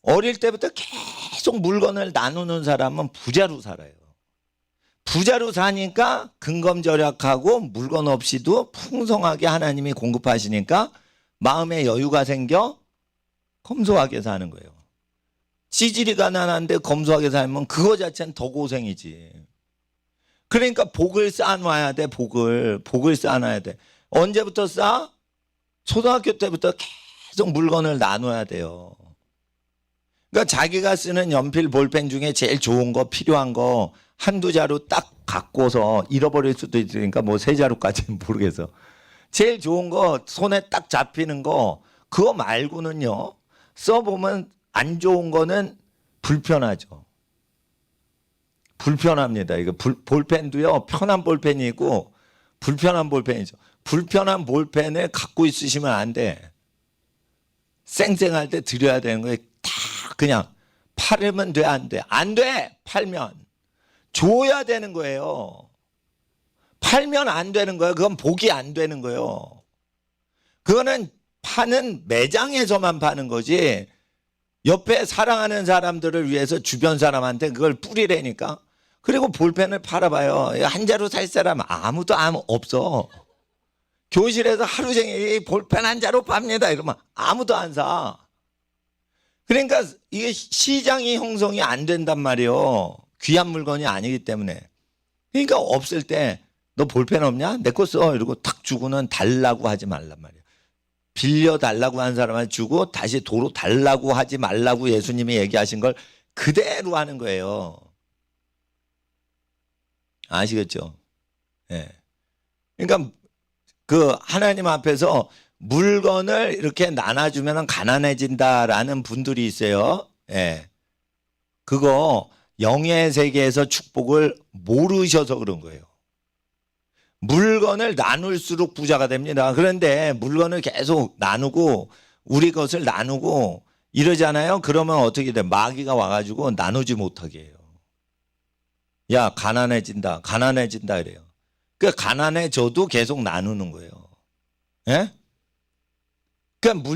어릴 때부터 계속 물건을 나누는 사람은 부자로 살아요. 부자로 사니까 근검절약하고 물건 없이도 풍성하게 하나님이 공급하시니까 마음에 여유가 생겨 검소하게 사는 거예요. 찌질이 가난한데 검소하게 살면 그거 자체는 더 고생이지. 그러니까 복을 쌓아놔야 돼. 복을 쌓아놔야 돼. 언제부터 쌓아? 초등학교 때부터 계속 물건을 나눠야 돼요. 그러니까 자기가 쓰는 연필, 볼펜 중에 제일 좋은 거, 필요한 거 한두 자루 딱 갖고서 잃어버릴 수도 있으니까 뭐 세 자루까지는 모르겠어. 제일 좋은 거, 손에 딱 잡히는 거, 그거 말고는요, 써보면 안 좋은 거는 불편하죠. 불편합니다. 이거 볼펜도요, 편한 볼펜이 있고 불편한 볼펜이죠. 불편한 볼펜을 갖고 있으시면 안 돼. 쌩쌩할 때 드려야 되는 거예요. 다 그냥 팔으면 돼, 안 돼? 안 돼! 팔면. 줘야 되는 거예요. 팔면 안 되는 거예요. 그건 복이 안 되는 거예요. 그거는 파는 매장에서만 파는 거지. 옆에 사랑하는 사람들을 위해서 주변 사람한테 그걸 뿌리라니까. 그리고 볼펜을 팔아봐요. 한 자루 살 사람 아무도 없어. 교실에서 하루 종일 볼펜 한 자루 팝니다. 이러면 아무도 안 사. 그러니까 이게 시장이 형성이 안 된단 말이에요. 귀한 물건이 아니기 때문에. 그러니까 없을 때 너 볼펜 없냐? 내 거 써. 이러고 탁 주고는 달라고 하지 말란 말이에요. 빌려 달라고 한 사람한테 주고 다시 도로 달라고 하지 말라고 예수님이 얘기하신 걸 그대로 하는 거예요. 아시겠죠? 예. 그러니까 그 하나님 앞에서 물건을 이렇게 나눠주면 가난해진다라는 분들이 있어요. 예. 그거 영의 세계에서 축복을 모르셔서 그런 거예요. 물건을 나눌수록 부자가 됩니다. 그런데 물건을 계속 나누고 우리 것을 나누고 이러잖아요. 그러면 어떻게 돼? 마귀가 와가지고 나누지 못하게 해요. 야, 가난해진다. 가난해진다 이래요. 그 가난해져도 계속 나누는 거예요. 예? 그러니까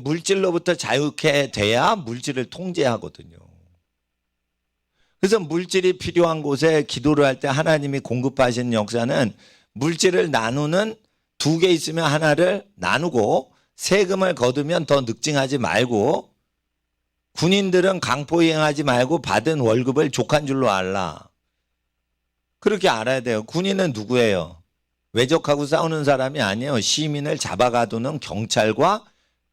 물질로부터 자유케 돼야 물질을 통제하거든요. 그래서 물질이 필요한 곳에 기도를 할 때 하나님이 공급하신 역사는 물질을 나누는 두 개 있으면 하나를 나누고 세금을 거두면 더 늑증하지 말고 군인들은 강포이행하지 말고 받은 월급을 족한 줄로 알라. 그렇게 알아야 돼요. 군인은 누구예요? 외적하고 싸우는 사람이 아니에요. 시민을 잡아가두는 경찰과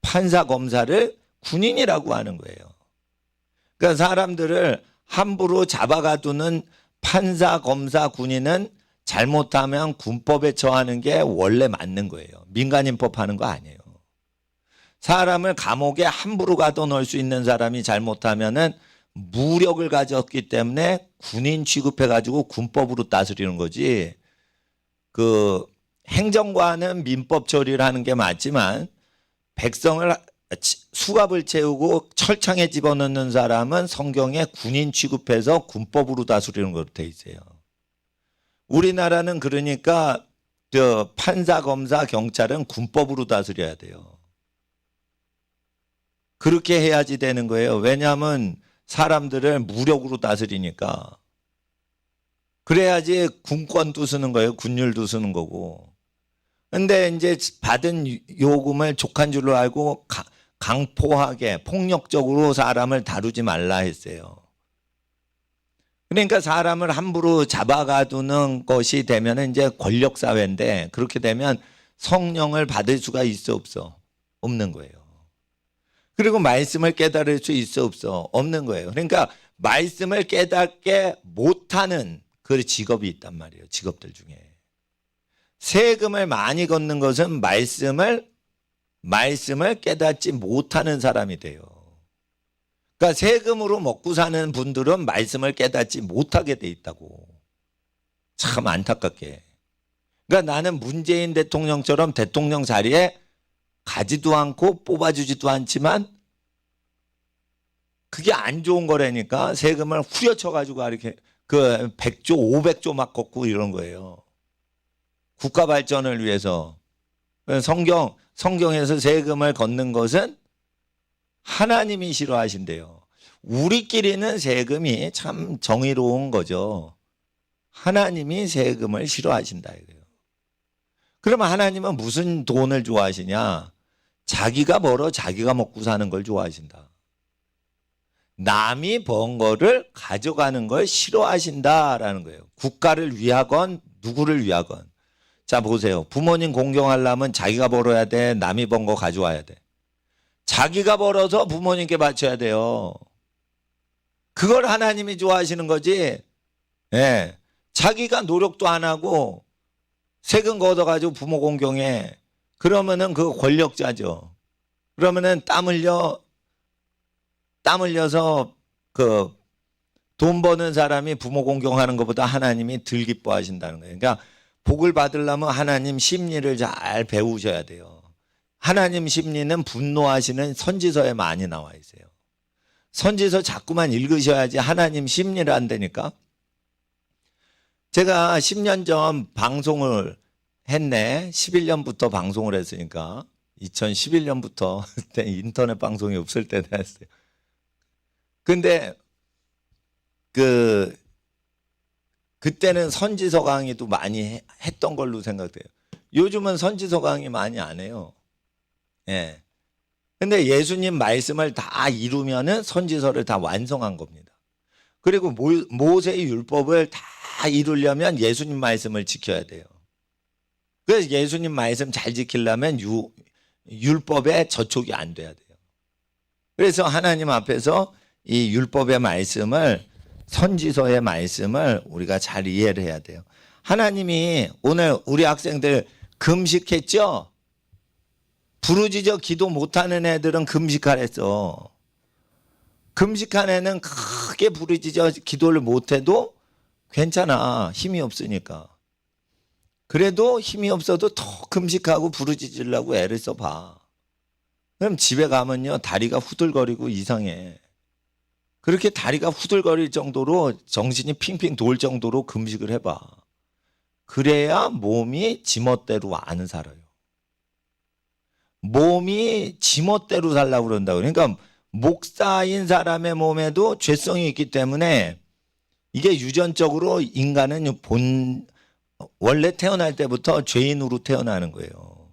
판사 검사를 군인이라고 하는 거예요. 그러니까 사람들을 함부로 잡아가두는 판사, 검사, 군인은 잘못하면 군법에 처하는 게 원래 맞는 거예요. 민간인법 하는 거 아니에요. 사람을 감옥에 함부로 가둬놓을 수 있는 사람이 잘못하면은 무력을 가졌기 때문에 군인 취급해가지고 군법으로 다스리는 거지. 그 행정관은 민법 처리를 하는 게 맞지만 백성을 수갑을 채우고 철창에 집어넣는 사람은 성경에 군인 취급해서 군법으로 다스리는 것으로 돼 있어요. 우리나라는 그러니까 판사, 검사, 경찰은 군법으로 다스려야 돼요. 그렇게 해야지 되는 거예요. 왜냐하면 사람들을 무력으로 다스리니까. 그래야지 군권도 쓰는 거예요. 군율도 쓰는 거고. 근데 이제 받은 요금을 족한 줄로 알고 강포하게 폭력적으로 사람을 다루지 말라 했어요. 그러니까 사람을 함부로 잡아가두는 것이 되면 이제 권력사회인데 그렇게 되면 성령을 받을 수가 있어 없어? 없는 거예요. 그리고 말씀을 깨달을 수 있어 없어? 없는 거예요. 그러니까 말씀을 깨닫게 못하는 그 직업이 있단 말이에요. 직업들 중에. 세금을 많이 걷는 것은 말씀을 깨닫지 못하는 사람이 돼요. 그러니까 세금으로 먹고 사는 분들은 말씀을 깨닫지 못하게 돼 있다고. 참 안타깝게. 그러니까 나는 문재인 대통령처럼 대통령 자리에 가지도 않고 뽑아주지도 않지만 그게 안 좋은 거라니까 세금을 후려쳐가지고 이렇게 그 100조, 500조 막 걷고 이런 거예요. 국가 발전을 위해서. 성경에서 세금을 걷는 것은 하나님이 싫어하신대요. 우리끼리는 세금이 참 정의로운 거죠. 하나님이 세금을 싫어하신다 이거예요. 그러면 하나님은 무슨 돈을 좋아하시냐? 자기가 벌어 자기가 먹고 사는 걸 좋아하신다. 남이 번 거를 가져가는 걸 싫어하신다라는 거예요. 국가를 위하건 누구를 위하건. 자 보세요. 부모님 공경하려면 자기가 벌어야 돼. 남이 번 거 가져와야 돼. 자기가 벌어서 부모님께 바쳐야 돼요. 그걸 하나님이 좋아하시는 거지. 예. 자기가 노력도 안 하고 세금 걷어가지고 부모 공경해. 그러면은 그 권력자죠. 그러면은 땀 흘려서 그 돈 버는 사람이 부모 공경하는 것보다 하나님이 덜 기뻐하신다는 거예요. 그러니까 복을 받으려면 하나님 심리를 잘 배우셔야 돼요. 하나님 심리는 분노하시는 선지서에 많이 나와 있어요. 선지서 자꾸만 읽으셔야지 하나님 심리를 안다니까. 제가 10년 전 방송을 했네. 11년부터 방송을 했으니까 2011년부터 그때 인터넷 방송이 없을 때 했어요. 근데 그때는 선지서 강의도 많이 했던 걸로 생각돼요. 요즘은 선지서 강의 많이 안 해요. 예. 근데 예수님 말씀을 다 이루면은 선지서를 다 완성한 겁니다. 그리고 모세의 율법을 다 다 이루려면 예수님 말씀을 지켜야 돼요. 그래서 예수님 말씀 잘 지키려면 율법에 저촉이 안 돼야 돼요. 그래서 하나님 앞에서 이 율법의 말씀을, 선지서의 말씀을 우리가 잘 이해를 해야 돼요. 하나님이 오늘 우리 학생들 금식했죠? 부르짖어 기도 못하는 애들은 금식하랬어. 금식한 애는 크게 부르짖어 기도를 못해도 괜찮아. 힘이 없으니까. 그래도 힘이 없어도 더 금식하고 부르짖으려고 애를 써봐. 그럼 집에 가면요, 다리가 후들거리고 이상해. 그렇게 다리가 후들거릴 정도로 정신이 핑핑 돌 정도로 금식을 해봐. 그래야 몸이 지멋대로 안 살아요. 몸이 지멋대로 살려고 그런다고. 그러니까 목사인 사람의 몸에도 죄성이 있기 때문에 이게 유전적으로 인간은 원래 태어날 때부터 죄인으로 태어나는 거예요.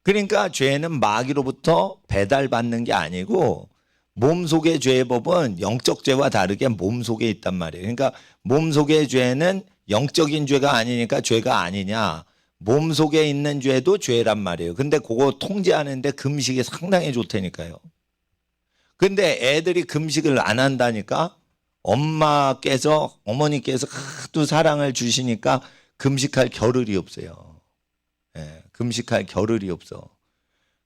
그러니까 죄는 마귀로부터 배달받는 게 아니고 몸속의 죄의 법은 영적 죄와 다르게 몸속에 있단 말이에요. 그러니까 몸속의 죄는 영적인 죄가 아니니까 죄가 아니냐. 몸속에 있는 죄도 죄란 말이에요. 근데 그거 통제하는데 금식이 상당히 좋다니까요. 근데 애들이 금식을 안 한다니까 어머니께서 하도 사랑을 주시니까 금식할 겨를이 없어요. 금식할 겨를이 없어.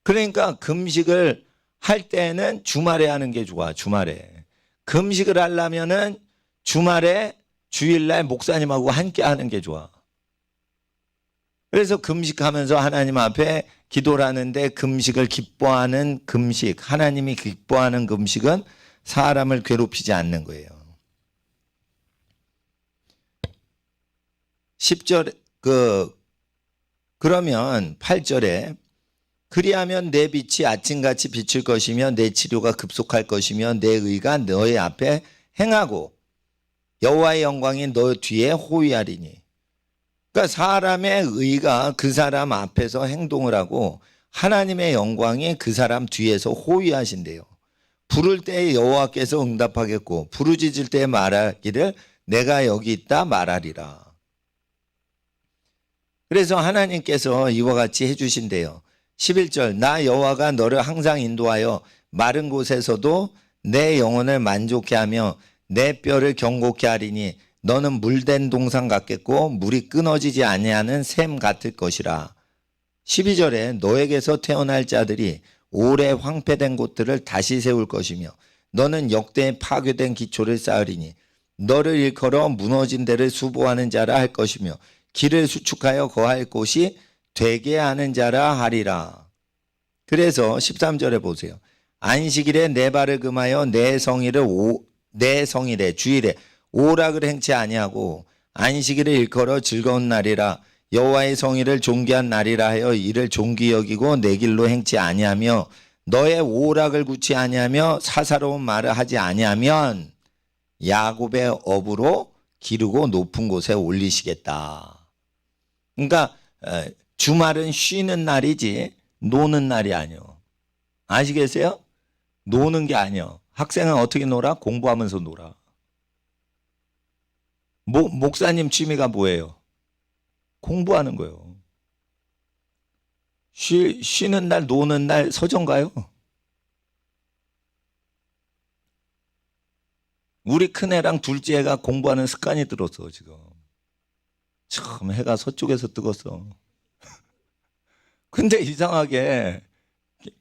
그러니까 금식을 할 때는 주말에 하는 게 좋아. 주말에. 금식을 하려면은 주말에 주일날 목사님하고 함께 하는 게 좋아. 그래서 금식하면서 하나님 앞에 기도를 하는데 금식을 기뻐하는 금식, 하나님이 기뻐하는 금식은 사람을 괴롭히지 않는 거예요. 10절 그러면 8절에 그리하면 내 빛이 아침같이 비칠 것이며 내 치료가 급속할 것이며 내 의가 너의 앞에 행하고 여호와의 영광이 너 뒤에 호위하리니. 그러니까 사람의 의가 그 사람 앞에서 행동을 하고 하나님의 영광이 그 사람 뒤에서 호위하신대요. 부를 때에 여호와께서 응답하겠고 부르짖을 때에 말하기를 내가 여기 있다 말하리라. 그래서 하나님께서 이와 같이 해주신대요. 11절 나 여호와가 너를 항상 인도하여 마른 곳에서도 내 영혼을 만족케 하며 내 뼈를 경고케 하리니 너는 물된 동산 같겠고 물이 끊어지지 아니하는 샘 같을 것이라. 12절에 너에게서 태어날 자들이 오래 황폐된 곳들을 다시 세울 것이며 너는 역대에 파괴된 기초를 쌓으리니 너를 일컬어 무너진 데를 수보하는 자라 할 것이며 길을 수축하여 거할 곳이 되게 하는 자라 하리라. 그래서 13절에 보세요. 안식일에 내 발을 금하여 내 성일에 주일에 오락을 행치 아니하고 안식일을 일컬어 즐거운 날이라 여호와의 성일을 존귀한 날이라 하여 이를 존귀 여기고 내 길로 행치 아니하며 너의 오락을 굳이 아니하며 사사로운 말을 하지 아니하면 야곱의 업으로 기르고 높은 곳에 올리시겠다. 그러니까 주말은 쉬는 날이지 노는 날이 아니요. 아시겠어요? 노는 게 아니요. 학생은 어떻게 놀아? 공부하면서 놀아. 목사님 취미가 뭐예요? 공부하는 거예요. 쉬는 날, 노는 날 서정가요? 우리 큰애랑 둘째가 공부하는 습관이 들었어, 지금. 참, 해가 서쪽에서 뜨겠어. 근데 이상하게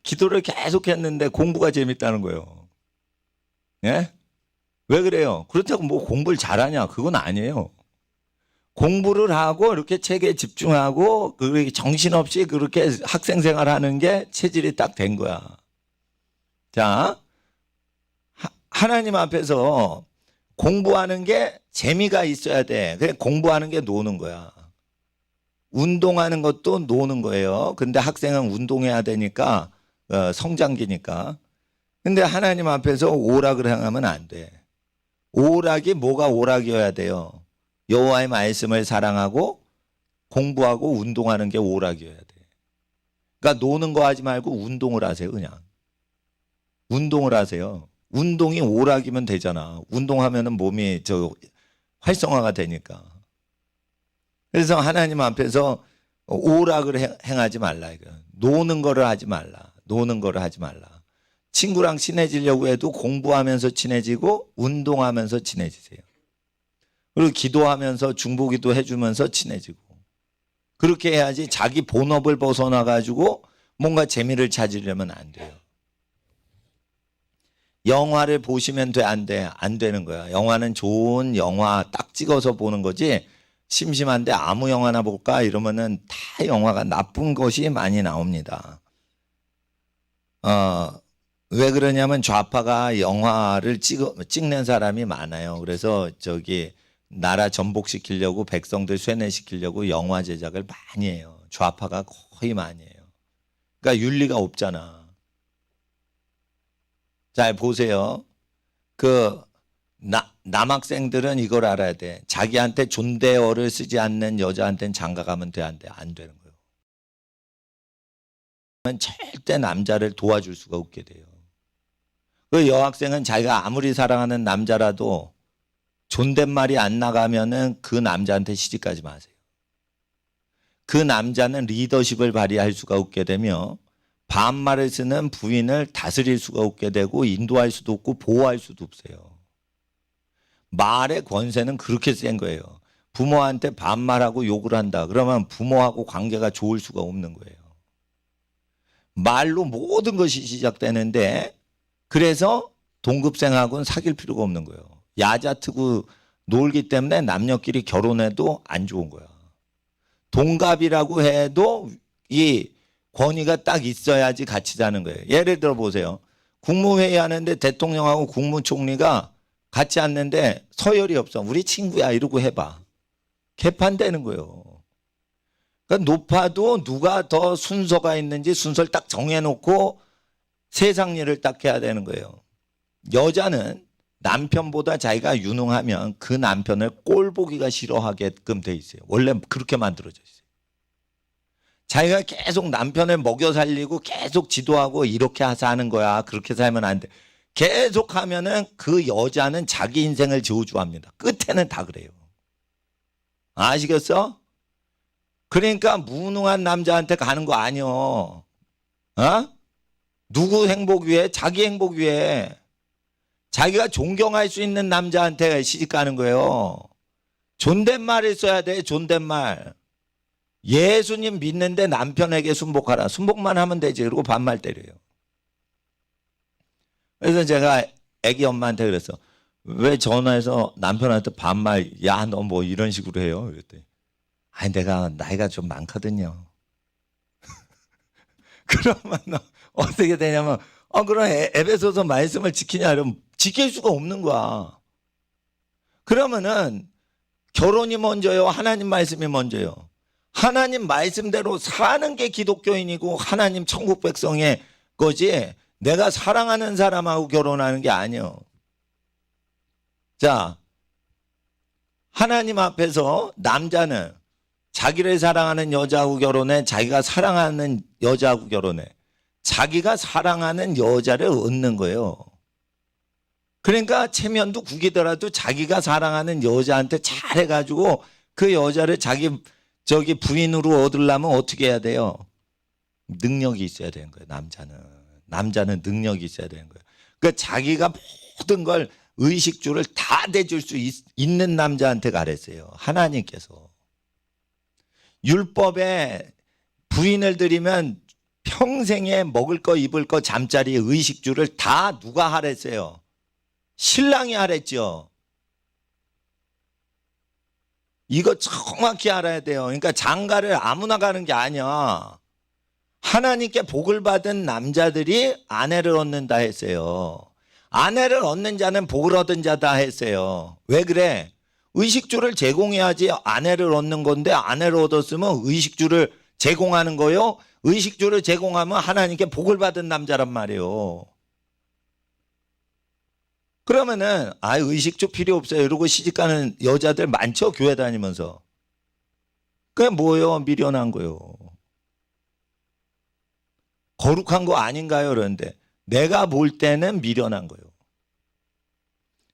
기도를 계속 했는데 공부가 재밌다는 거예요. 예? 왜 그래요? 그렇다고 뭐 공부를 잘하냐? 그건 아니에요. 공부를 하고 이렇게 책에 집중하고 그렇게 정신없이 그렇게 학생 생활하는 게 체질이 딱 된 거야. 자, 하나님 앞에서 공부하는 게 재미가 있어야 돼. 그래 공부하는 게 노는 거야. 운동하는 것도 노는 거예요. 근데 학생은 운동해야 되니까 성장기니까. 근데 하나님 앞에서 오락을 행하면 안 돼. 오락이 뭐가 오락이어야 돼요? 여호와의 말씀을 사랑하고 공부하고 운동하는 게 오락이어야 돼. 그러니까 노는 거 하지 말고 운동을 하세요. 그냥 운동을 하세요. 운동이 오락이면 되잖아. 운동하면은 몸이 활성화가 되니까. 그래서 하나님 앞에서 오락을 행하지 말라. 이거. 노는 거를 하지 말라. 노는 거를 하지 말라. 친구랑 친해지려고 해도 공부하면서 친해지고 운동하면서 친해지세요. 그리고 기도하면서 중보기도 해주면서 친해지고. 그렇게 해야지 자기 본업을 벗어나가지고 뭔가 재미를 찾으려면 안 돼요. 영화를 보시면 돼, 안 돼? 안 되는 거야. 영화는 좋은 영화 딱 찍어서 보는 거지. 심심한데 아무 영화나 볼까? 이러면은 다 영화가 나쁜 것이 많이 나옵니다. 왜 그러냐면 좌파가 영화를 찍는 사람이 많아요. 그래서 나라 전복시키려고 백성들 쇠뇌시키려고 영화 제작을 많이 해요. 좌파가 거의 많이 해요. 그러니까 윤리가 없잖아. 잘 보세요. 남학생들은 이걸 알아야 돼. 자기한테 존대어를 쓰지 않는 여자한테는 장가가면 돼, 안 돼? 안 되는 거예요. 절대 남자를 도와줄 수가 없게 돼요. 그 여학생은 자기가 아무리 사랑하는 남자라도 존댓말이 안 나가면은 그 남자한테 시집가지 마세요. 그 남자는 리더십을 발휘할 수가 없게 되며 반말을 쓰는 부인을 다스릴 수가 없게 되고 인도할 수도 없고 보호할 수도 없어요. 말의 권세는 그렇게 센 거예요. 부모한테 반말하고 욕을 한다. 그러면 부모하고 관계가 좋을 수가 없는 거예요. 말로 모든 것이 시작되는데 그래서 동급생하고는 사귈 필요가 없는 거예요. 야자트고 놀기 때문에 남녀끼리 결혼해도 안 좋은 거야. 동갑이라고 해도 이 권위가 딱 있어야지 같이 자는 거예요. 예를 들어 보세요. 국무회의 하는데 대통령하고 국무총리가 같이 앉는데 서열이 없어. 우리 친구야 이러고 해봐. 개판되는 거예요. 그러니까 높아도 누가 더 순서가 있는지 순서를 딱 정해놓고 세상 일을 딱 해야 되는 거예요. 여자는 남편보다 자기가 유능하면 그 남편을 꼴 보기가 싫어하게끔 돼 있어요. 원래 그렇게 만들어져 있어요. 자기가 계속 남편을 먹여 살리고 계속 지도하고 이렇게 하는 거야. 그렇게 살면 안 돼. 계속 하면은 그 여자는 자기 인생을 저주합니다. 끝에는 다 그래요. 아시겠어? 그러니까 무능한 남자한테 가는 거 아니요. 누구 행복 위해? 자기 행복 위해. 자기가 존경할 수 있는 남자한테 시집 가는 거예요. 존댓말을 써야 돼. 존댓말. 예수님 믿는데 남편에게 순복하라. 순복만 하면 되지. 그리고 반말 때려요. 그래서 제가 애기 엄마한테 그랬어. 왜 전화해서 남편한테 반말, 야, 너 뭐 이런 식으로 해요? 그랬더니, 아니, 내가 나이가 좀 많거든요. 그러면 어떻게 되냐면, 그럼 에베소서 말씀을 지키냐? 이러면 지킬 수가 없는 거야. 그러면은 결혼이 먼저요? 하나님 말씀이 먼저요? 하나님 말씀대로 사는 게 기독교인이고 하나님 천국 백성의 거지 내가 사랑하는 사람하고 결혼하는 게 아니에요. 자, 하나님 앞에서 남자는 자기를 사랑하는 여자하고 결혼해. 자기가 사랑하는 여자하고 결혼해. 자기가 사랑하는 여자를 얻는 거예요. 그러니까 체면도 구기더라도 자기가 사랑하는 여자한테 잘해가지고 그 여자를 자기 부인으로 얻으려면 어떻게 해야 돼요? 능력이 있어야 되는 거예요. 남자는 능력이 있어야 되는 거예요. 그러니까 자기가 모든 걸 의식주를 다 대줄 수 있는 남자한테 가랬어요. 하나님께서. 율법에 부인을 들이면 평생에 먹을 거 입을 거 잠자리 의식주를 다 누가 하랬어요? 신랑이 하랬죠. 이거 정확히 알아야 돼요. 그러니까 장가를 아무나 가는 게 아니야. 하나님께 복을 받은 남자들이 아내를 얻는다 했어요. 아내를 얻는 자는 복을 얻은 자다 했어요. 왜 그래? 의식주를 제공해야지 아내를 얻는 건데 아내를 얻었으면 의식주를 제공하는 거요. 의식주를 제공하면 하나님께 복을 받은 남자란 말이에요. 그러면은 의식주 필요 없어요 이러고 시집가는 여자들 많죠. 교회 다니면서. 그게 뭐예요? 미련한 거예요. 거룩한 거 아닌가요? 그런데 내가 볼 때는 미련한 거예요.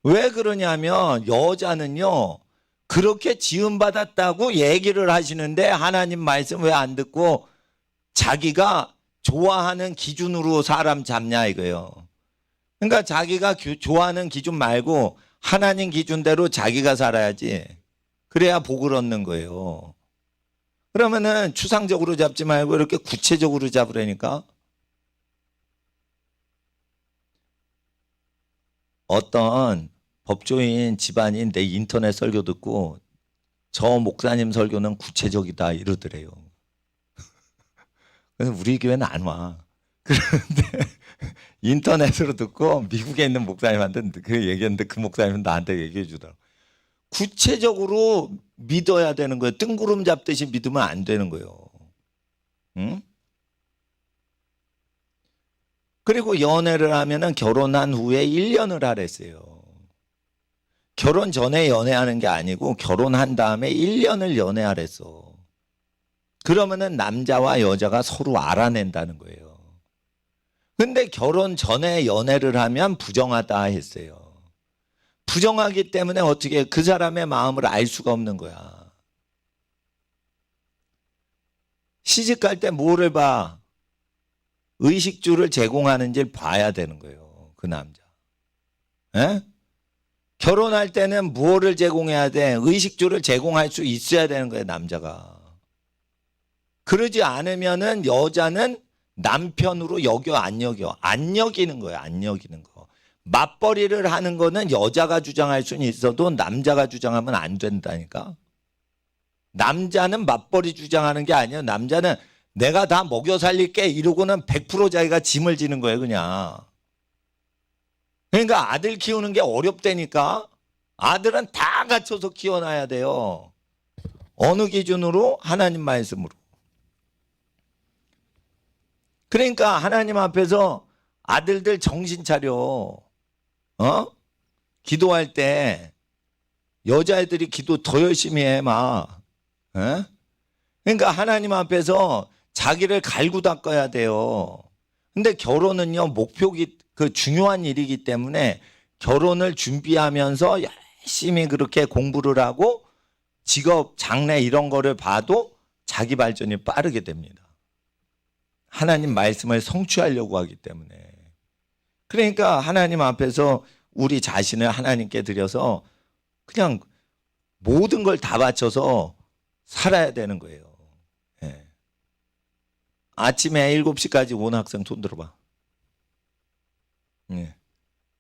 왜 그러냐면 여자는요 그렇게 지음받았다고 얘기를 하시는데 하나님 말씀 왜 안 듣고 자기가 좋아하는 기준으로 사람 잡냐 이거예요. 그러니까 자기가 좋아하는 기준 말고 하나님 기준대로 자기가 살아야지. 그래야 복을 얻는 거예요. 그러면은 추상적으로 잡지 말고 이렇게 구체적으로 잡으라니까. 어떤 법조인 집안인 내 인터넷 설교 듣고 저 목사님 설교는 구체적이다 이러더래요. 그래서 우리 교회는 안 와. 그런데 인터넷으로 듣고 미국에 있는 목사님한테 그 얘기했는데 그 목사님은 나한테 얘기해 주더라고. 구체적으로 믿어야 되는 거예요. 뜬구름 잡듯이 믿으면 안 되는 거예요. 응? 그리고 연애를 하면은 결혼한 후에 1년을 하랬어요. 결혼 전에 연애하는 게 아니고 결혼한 다음에 1년을 연애하랬어. 그러면은 남자와 여자가 서로 알아낸다는 거예요. 근데 결혼 전에 연애를 하면 부정하다 했어요. 부정하기 때문에 어떻게 그 사람의 마음을 알 수가 없는 거야. 시집갈 때 뭐를 봐? 의식주를 제공하는지를 봐야 되는 거예요. 그 남자. 에? 결혼할 때는 무엇을 제공해야 돼? 의식주를 제공할 수 있어야 되는 거예요. 남자가. 그러지 않으면은 여자는 남편으로 여겨 안 여겨? 안 여기는 거예요. 안 여기는 거. 맞벌이를 하는 거는 여자가 주장할 수는 있어도 남자가 주장하면 안 된다니까. 남자는 맞벌이 주장하는 게 아니에요. 남자는 내가 다 먹여 살릴게 이러고는 100% 자기가 짐을 지는 거예요. 그냥. 그러니까 아들 키우는 게 어렵다니까. 아들은 다 갖춰서 키워놔야 돼요. 어느 기준으로? 하나님 말씀으로. 그러니까 하나님 앞에서 아들들 정신 차려. 기도할 때 여자애들이 기도 더 열심히 해 막. 그러니까 하나님 앞에서 자기를 갈고 닦아야 돼요. 근데 결혼은요 목표기 그 중요한 일이기 때문에 결혼을 준비하면서 열심히 그렇게 공부를 하고 직업 장래 이런 거를 봐도 자기 발전이 빠르게 됩니다. 하나님 말씀을 성취하려고 하기 때문에. 그러니까 하나님 앞에서 우리 자신을 하나님께 드려서 그냥 모든 걸 다 바쳐서 살아야 되는 거예요. 예. 아침에 7시까지 온 학생 손 들어봐. 예.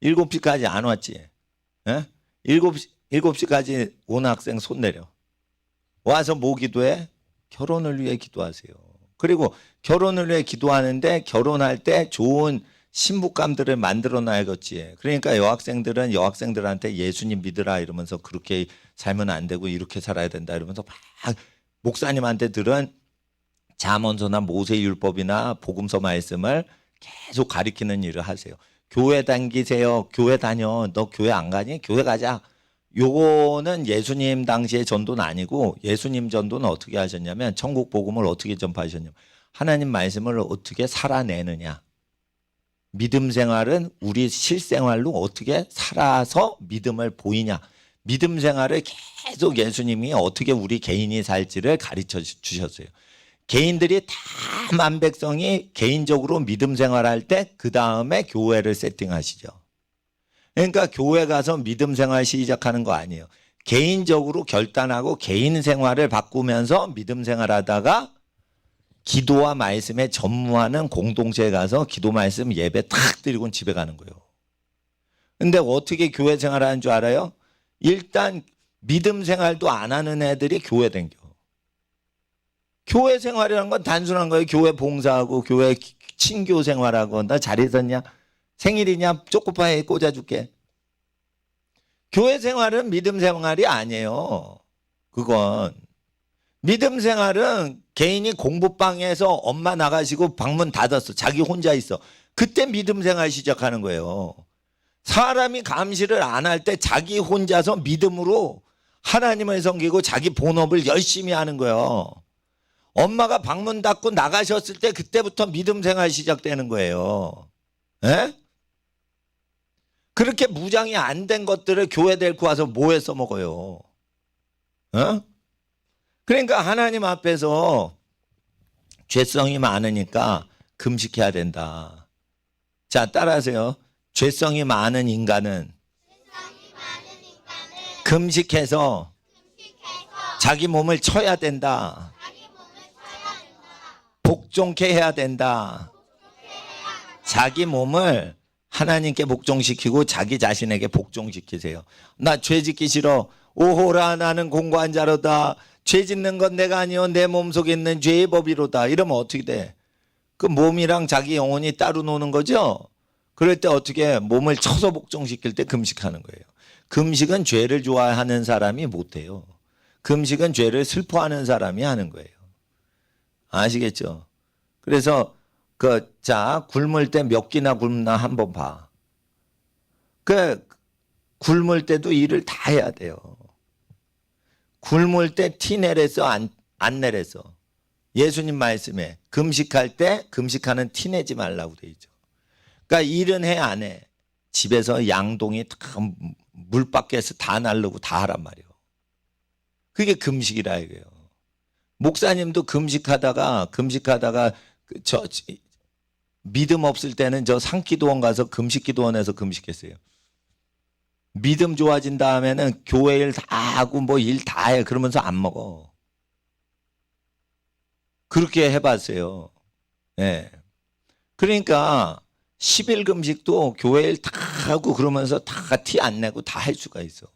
7시까지 안 왔지. 예? 7시까지 온 학생 손 내려. 와서 뭐 기도해? 결혼을 위해 기도하세요. 그리고 결혼을 위해 기도하는데 결혼할 때 좋은 신부감들을 만들어 놔야겠지. 그러니까 여학생들은 여학생들한테 예수님 믿으라 이러면서 그렇게 살면 안 되고 이렇게 살아야 된다 이러면서 막 목사님한테들은 잠언서나 모세율법이나 복음서 말씀을 계속 가리키는 일을 하세요. 교회 다니세요. 교회 다녀. 너 교회 안 가니? 교회 가자. 요거는 예수님 당시의 전도는 아니고 예수님 전도는 어떻게 하셨냐면 천국 복음을 어떻게 전파하셨냐면 하나님 말씀을 어떻게 살아내느냐. 믿음 생활은 우리 실생활로 어떻게 살아서 믿음을 보이냐. 믿음 생활을 계속 예수님이 어떻게 우리 개인이 살지를 가르쳐 주셨어요. 개인들이 다 만백성이 개인적으로 믿음 생활할 때 그 다음에 교회를 세팅하시죠. 그러니까 교회 가서 믿음 생활 시작하는 거 아니에요. 개인적으로 결단하고 개인 생활을 바꾸면서 믿음 생활하다가 기도와 말씀에 전무하는 공동체에 가서 기도 말씀 예배 탁 드리고 집에 가는 거예요. 근데 어떻게 교회 생활하는 줄 알아요? 일단 믿음 생활도 안 하는 애들이 교회 댕겨. 교회 생활이란 건 단순한 거예요. 교회 봉사하고 교회 친교 생활하고 나 잘 있었냐? 생일이냐? 초코파이 꽂아줄게. 교회 생활은 믿음 생활이 아니에요. 그건. 믿음 생활은 개인이 공부방에서 엄마 나가시고 방문 닫았어. 자기 혼자 있어. 그때 믿음 생활 시작하는 거예요. 사람이 감시를 안 할 때 자기 혼자서 믿음으로 하나님을 섬기고 자기 본업을 열심히 하는 거예요. 엄마가 방문 닫고 나가셨을 때 그때부터 믿음 생활 시작되는 거예요. 에? 그렇게 무장이 안 된 것들을 교회 데리고 와서 뭐에 써먹어요? 어? 그러니까 하나님 앞에서 죄성이 많으니까 금식해야 된다. 자, 따라하세요. 죄성이 많은 인간은 금식해서 자기 몸을 쳐야 된다. 복종케 해야 된다. 자기 몸을 하나님께 복종시키고 자기 자신에게 복종시키세요. 나 죄 짓기 싫어. 오호라 나는 공고한 자로다. 죄 짓는 건 내가 아니요 내 몸속에 있는 죄의 법이로다. 이러면 어떻게 돼? 그 몸이랑 자기 영혼이 따로 노는 거죠. 그럴 때 어떻게 몸을 쳐서 복종시킬 때 금식하는 거예요. 금식은 죄를 좋아하는 사람이 못해요. 금식은 죄를 슬퍼하는 사람이 하는 거예요. 아시겠죠? 그래서 자, 굶을 때 몇 끼나 굶나 한번 봐. 굶을 때도 일을 다 해야 돼요. 굶을 때 티 내랬어, 안 내랬어? 예수님 말씀에 금식할 때 금식하는 티 내지 말라고 돼 있죠. 그러니까 일은 해, 안 해? 집에서 양동이 다 물 밖에서 다 나르고 다 하란 말이에요. 그게 금식이라 이거예요. 목사님도 금식하다가 믿음 없을 때는 저 상기도원 가서 금식기도원에서 금식했어요. 믿음 좋아진 다음에는 교회 일 다 하고 뭐 일 다 해. 그러면서 안 먹어. 그렇게 해봤어요. 예. 그러니까 10일 금식도 교회 일 다 하고 그러면서 다 티 안 내고 다 할 수가 있어.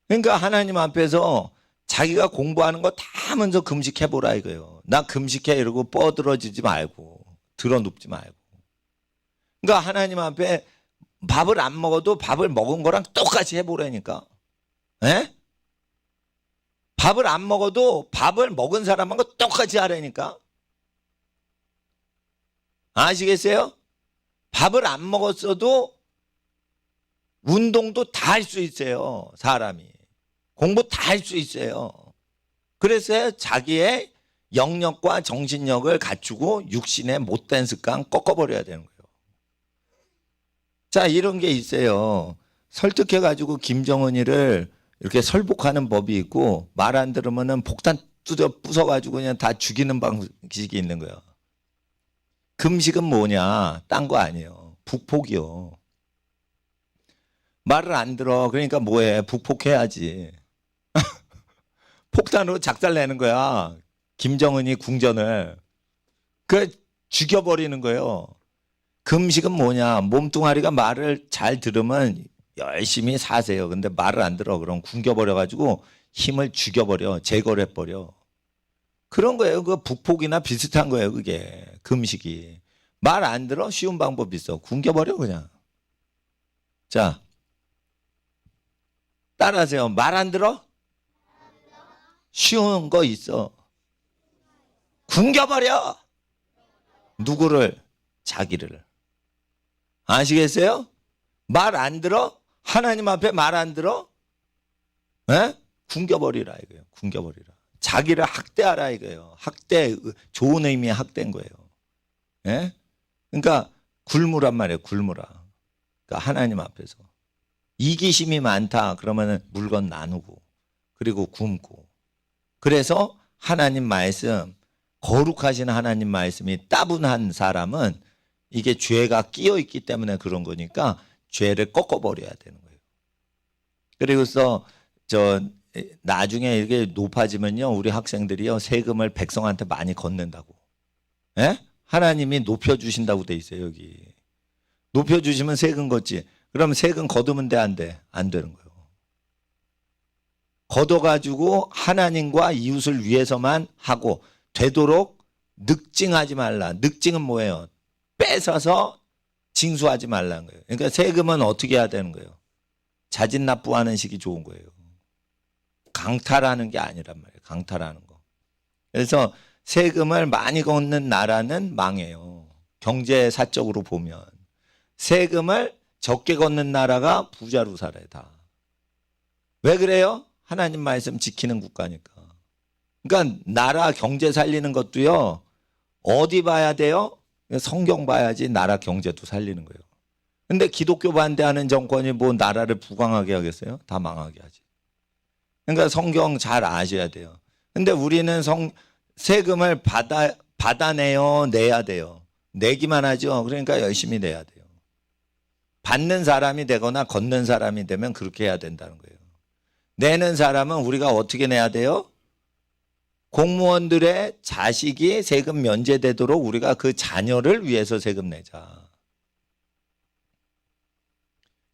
그러니까 하나님 앞에서 자기가 공부하는 거 다 하면서 금식해보라 이거예요. 나 금식해 이러고 뻐들어지지 말고 드러눕지 말고. 그러니까 하나님 앞에 밥을 안 먹어도 밥을 먹은 거랑 똑같이 해보라니까. 에? 밥을 안 먹어도 밥을 먹은 사람하고 똑같이 하라니까. 아시겠어요? 밥을 안 먹었어도 운동도 다 할 수 있어요. 사람이. 공부 다 할 수 있어요. 그래서 자기의 영역과 정신력을 갖추고 육신의 못된 습관 꺾어버려야 되는 거예요. 자, 이런 게 있어요. 설득해가지고 김정은이를 이렇게 설복하는 법이 있고 말 안 들으면은 폭탄 부숴가지고 그냥 다 죽이는 방식이 있는 거예요. 금식은 뭐냐? 딴 거 아니에요. 북폭이요. 말을 안 들어. 그러니까 뭐해? 북폭해야지. 폭탄으로 작살내는 거야. 김정은이 궁전을. 죽여버리는 거예요. 금식은 뭐냐? 몸뚱아리가 말을 잘 들으면 열심히 사세요. 근데 말을 안 들어. 그럼 굶겨버려가지고 힘을 죽여버려. 제거를 해버려. 그런 거예요. 그 북폭이나 비슷한 거예요. 그게. 금식이. 말 안 들어? 쉬운 방법이 있어. 굶겨버려 그냥. 자, 따라하세요. 말 안 들어? 쉬운 거 있어. 굶겨버려. 누구를? 자기를. 아시겠어요? 말 안 들어? 하나님 앞에 말 안 들어? 에? 굶겨버리라 이거예요. 굶겨버리라. 자기를 학대하라 이거예요. 학대, 좋은 의미의 학대인 거예요. 예? 그러니까 굶으란 말이에요. 굶으라. 그러니까 하나님 앞에서. 이기심이 많다 그러면은 물건 나누고 그리고 굶고. 그래서 하나님 말씀, 거룩하신 하나님 말씀이 따분한 사람은 이게 죄가 끼어 있기 때문에 그런 거니까 죄를 꺾어버려야 되는 거예요. 그리고서 나중에 이게 높아지면요, 우리 학생들이요 세금을 백성한테 많이 걷는다고. 예? 하나님이 높여주신다고 돼 있어요. 여기 높여주시면 세금 걷지. 그럼 세금 거두면 돼, 안 돼? 안 되는 거예요. 걷어가지고 하나님과 이웃을 위해서만 하고 되도록 늑증하지 말라. 늑증은 뭐예요? 뺏어서 징수하지 말라는 거예요. 그러니까 세금은 어떻게 해야 되는 거예요? 자진납부하는 식이 좋은 거예요. 강탈하는 게 아니란 말이에요. 강탈하는 거. 그래서 세금을 많이 걷는 나라는 망해요. 경제사적으로 보면. 세금을 적게 걷는 나라가 부자로 살아요. 다. 왜 그래요? 하나님 말씀 지키는 국가니까. 그러니까 나라 경제 살리는 것도요. 어디 봐야 돼요? 성경 봐야지 나라 경제도 살리는 거예요. 근데 기독교 반대하는 정권이 뭐 나라를 부강하게 하겠어요? 다 망하게 하지. 그러니까 성경 잘 아셔야 돼요. 근데 우리는 세금을 받아내요, 내야 돼요. 내기만 하죠. 그러니까 열심히 내야 돼요. 받는 사람이 되거나 걷는 사람이 되면 그렇게 해야 된다는 거예요. 내는 사람은 우리가 어떻게 내야 돼요? 공무원들의 자식이 세금 면제되도록 우리가 그 자녀를 위해서 세금 내자.